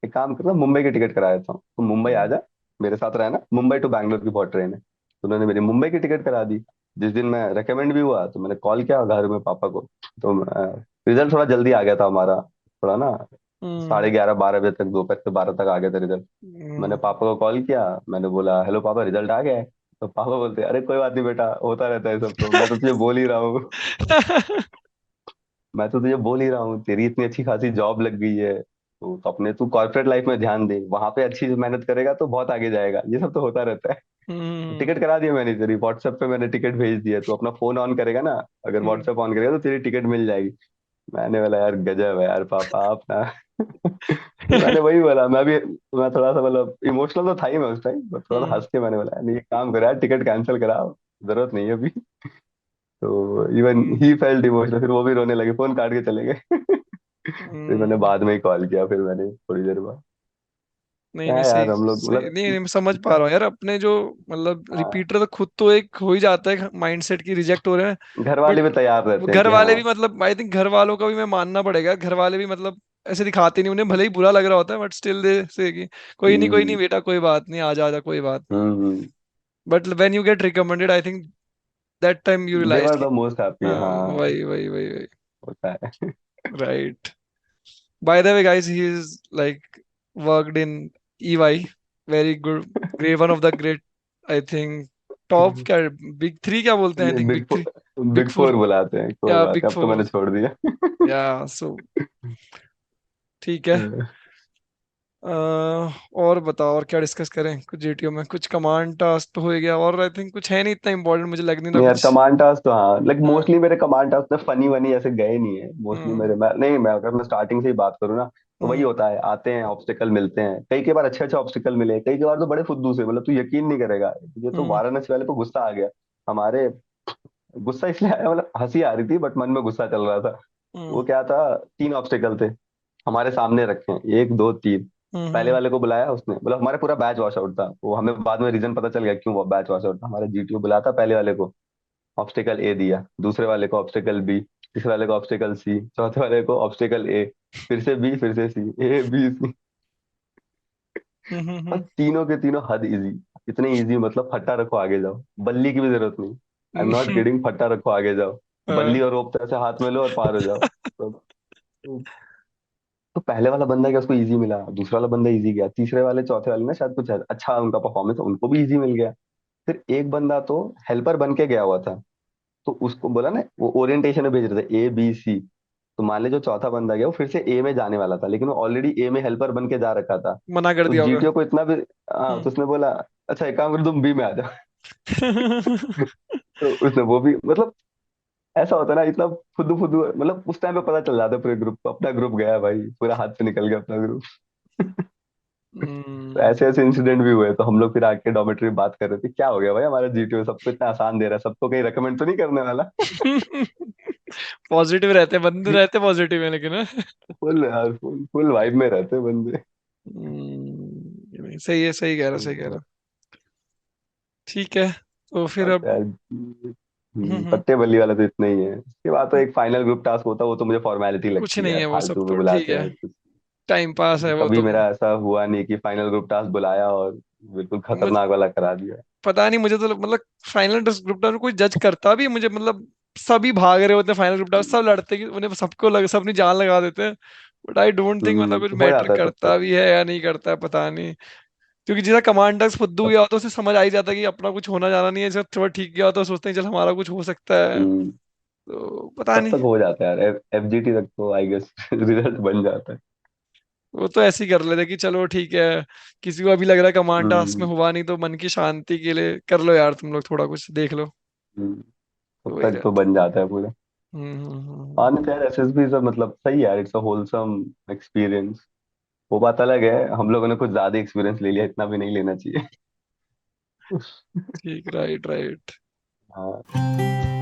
एक काम करता हूँ मुंबई की टिकट करा देता हूँ, तो मुंबई आ हम्म। जा, मेरे साथ रहना, मुंबई टू बैंगलोर की बहुत ट्रेन है। तो उन्होंने मेरी मुंबई की टिकट करा दी। जिस दिन मैं रिकमेंड भी हुआ तो मैंने कॉल किया घर में पापा को, तो रिजल्ट थोड़ा जल्दी आ गया था हमारा, थोड़ा ना, हम्म। 11:30 12 बजे तक, दोपहर से 12 तक आ गया था रिजल्ट। मैंने हम्म। पापा को कॉल किया, मैंने बोला हेलो पापा रिजल्ट आ गया है। तो पापा बोलते अरे कोई बात नहीं बेटा, होता रहता है सब, तो मैं तो तुझे बोल ही रहा हूँ, मैं तो तुझे बोल ही रहा हूँ, तेरी इतनी अच्छी खासी जॉब लग गई है, तो अपने तू कॉर्पोरेट लाइफ में ध्यान दे, वहां पे अच्छी से मेहनत करेगा तो बहुत आगे जाएगा, ये सब तो होता रहता है। हम्म। टिकट करा दिया मैंने तेरी, व्हाट्सएप पे मैंने टिकट भेज दिया, तू अपना फोन ऑन करेगा ना, अगर हम्म। व्हाट्सएप ऑन करेगा तो तेरी टिकट मिल जाएगी। मैंने बोला यार गजब है यार पापा आप ना। तो मैंने वही बोला, मैं थोड़ा सा मतलब इमोशनल तो था ही मैं उस टाइम, बट थोड़ा सा हम्म। हंस के मैंने बोला नहीं, एक काम करो यार टिकट कैंसिल कराओ, जरूरत नहीं है अभी। तो even hmm. He felt emotional, फिर वो भी रोने लगे, फोन काट के चले गए। फिर मैंने हम्म। बाद में ही कॉल किया, फिर मैंने थोड़ी देर बाद, नहीं क्या नहीं, है सही यार हम लोग सही, मतलब नहीं नहीं, मैं समझ पा रहा हूँ यार अपने जो, मतलब हाँ, रिपीटर तो खुद तो एक हो ही जाता है माइंडसेट की रिजेक्ट हो रहे हैं। घर वाले बट भी तैयार रहते हैं घर कि वाले हाँ। भी, मतलब आई थिंक घर वालों का भी मैं मानना पड़ेगा, घर वाले भी मतलब ऐसे दिखाते नहीं, उन्हें भले ही बुरा लग रहा होता है बट स्टिल दे से कि कोई नहीं हम्म बेटा, कोई बात नहीं, आ जा आ जा, कोई बात नहीं। हम्म। But when you get recommended, I think that time you they realise were कि द मोस्ट हैप्पी, हाँ, हाँ, वही वही वही वही, होता है। Right. By the way guys, he is like worked in EY, very good, great, one of the great, I think top क्या, बिग थ्री क्या बोलते हैं, आई नहीं, think big big three, four, big big four, four बुलाते हैं, कोई या बात बिग है, अब तो फोर, मैंने छोड़ दिया। या सो ठीक है। अ, और बताओ, और क्या डिस्कस करें, कुछ जीटीओ में कुछ कमांड टास्क तो हो ही गया, और आई थिंक कुछ है नहीं इतना इंपॉर्टेंट, मुझे लग नहीं रहा नहीं यार कुछ। कमांड टास्क तो हाँ, लाइक हाँ। मोस्टली मेरे कमांड टास्क में फनी वनी ऐसे गए नहीं है मोस्टली हम्म। मेरे, मैं नहीं, मैं अगर मैं स्टार्टिंग से ही बात करूँ ना, तो वही हम्म। होता है, आते हैं ऑब्स्टिकल मिलते हैं, कई कई बार अच्छे अच्छे ऑब्स्टिकल मिले, कई कई बार तो बड़े फुद्दू से, मतलब तू यकीन नहीं करेगा, ये तो हम्म। वाराणसी वाले पे गुस्सा आ गया हमारे, गुस्सा इसलिए आया, मतलब हंसी आ रही थी बट मन में गुस्सा चल रहा था। हम्म। वो क्या था, 3 ऑब्स्टिकल थे हमारे सामने रखे हैं, 1 2 3। पहले हम्म। वाले को बुलाया उसने, बोला हमारा पूरा बैच वॉश आउट था, वो हमें बाद में रीजन पता चल गया क्यों वो बैच वॉश आउट था, हमारा जीटीओ बुलाया था, पहले वाले को ऑब्स्टिकल ए दिया, दूसरे वाले को ऑब्स्टिकल बी, तीसरे वाले को ऑब्स्टिकल सी, चौथे वाले को ऑब्स्टिकल ए, फिर से बी, फिर से सी, ए बी सी, हम्म। और तीनों के तीनों हद इजी, इतने इजी मतलब फट्टा रखो आगे जाओ, बल्ली की भी जरूरत नहीं, आई एम नॉट हम्म। किडिंग, फट्टा रखो आगे जाओ, हाँ। बल्ली और रोप ऐसे हाथ में लो और पार हो जाओ। तो, तो पहले वाला बंदा क्या उसको इजी मिला, दूसरा वाला बंदा इजी गया, तीसरे वाले चौथे वाले ना शायद कुछ अच्छा उनका परफॉर्मेंस, उनको भी इजी मिल गया। फिर एक बंदा तो हेल्पर बन के गया हुआ था, तो उसको बोला ना, वो ओरिएंटेशन में भेज रहे थे A B C, तो मान ले जो चौथा बंदा गया वो फिर से ए में जाने वाला था, लेकिन वो ऑलरेडी ए में हेल्पर बन के जा रखा था। मना कर तो दिया होगा। जीटीओ को इतना भी, हाँ, हम्म। तो उसने बोला अच्छा एक काम करो तुम बी में आ जाओ। तो उसने वो भी मतलब, ऐसा होता है ना, इतना फुद्दू फुद्दू, मतलब उस टाइम पे पता चल जाता है पूरे ग्रुप को, अपना ग्रुप गया भाई, पूरा हाथ से निकल गया अपना ग्रुप। तो हम्म। ऐसे ऐसे इंसिडेंट भी हुए, तो हम लोग फिर आके डॉमेट्री में बात कर रहे थे, क्या हो गया भाई हमारा जीटीओ सबको इतना आसान दे रहा है, सबको कहीं रिकमेंड तो नहीं करने वाला। पॉजिटिव रहते हैं बंदे, रहते पॉजिटिव है लेकिन, हाँ? फुल यार, फुल फुल वाइब में रहते हैं बंदे। सही है, सही कह रहा, सही कह तो रहा। ठीक है, तो फिर बस अब यार, हम्म, पत्ते बल्ली वाला तो इतना ही है, उसके बाद तो एक फाइनल ग्रुप टास्क होता है, वो तो मुझे फॉर्मेलिटी कुछ लगती है नहीं यार, है वो सब फालतू में तो, ठीक बुलाते है, हैं कुछ। टाइम पास है वो कभी तो। मेरा ऐसा हुआ नहीं कि फाइनल ग्रुप टास्क बुलाया और बिल्कुल मुझे खतरनाक वाला करा दिया। पता नहीं, मुझे तो मतलब फाइनल ग्रुप डाउन कोई जज करता भी है मुझे, मतलब सभी भाग रहे होते हैं फाइनल ग्रुप डाउन, सब लड़ते कि उन्हें सबको लग, सब अपनी जान लगा देते हैं। बट आई डोंट थिंक मतलब कुछ हो मैटर जाता है तब करता तो। भी है या नहीं करता है, पता नहीं। क्योंकि जितना कमांडर्स फुद्दू तब गया होता है उसे समझ आ ही जाता है कि अपना कुछ होना जाना नहीं है, जब थोड़ा ठीक गया होता है सोचते हैं चल हमारा कुछ हो सकता है, हम्म, तो पता तब नहीं। तक हो जाता है यार, एफजीटी तक तो आई गेस रिजल्ट बन जाता है। वो तो ऐसे ही कर लेते कि चलो ठीक है, किसी को अभी लग रहा है कमांड टास्क में हम्म हुआ नहीं, तो मन की शांति के लिए कर लो यार तुम लोग, थोड़ा कुछ देख लो, हम्म, तो तब वही तक तो रहता बन जाता है पूरा। हम्म। हाँ नहीं तो यार एसएसबी सब मतलब सही है यार, इट्स अ होलसम एक्सपीरियंस। वो बात अलग है, हम लोगों ने कुछ ज्यादा एक्सपीरियंस ले लिया, इतना भी नहीं लेना चाहिए। ठीक, राइट राइट। हाँ।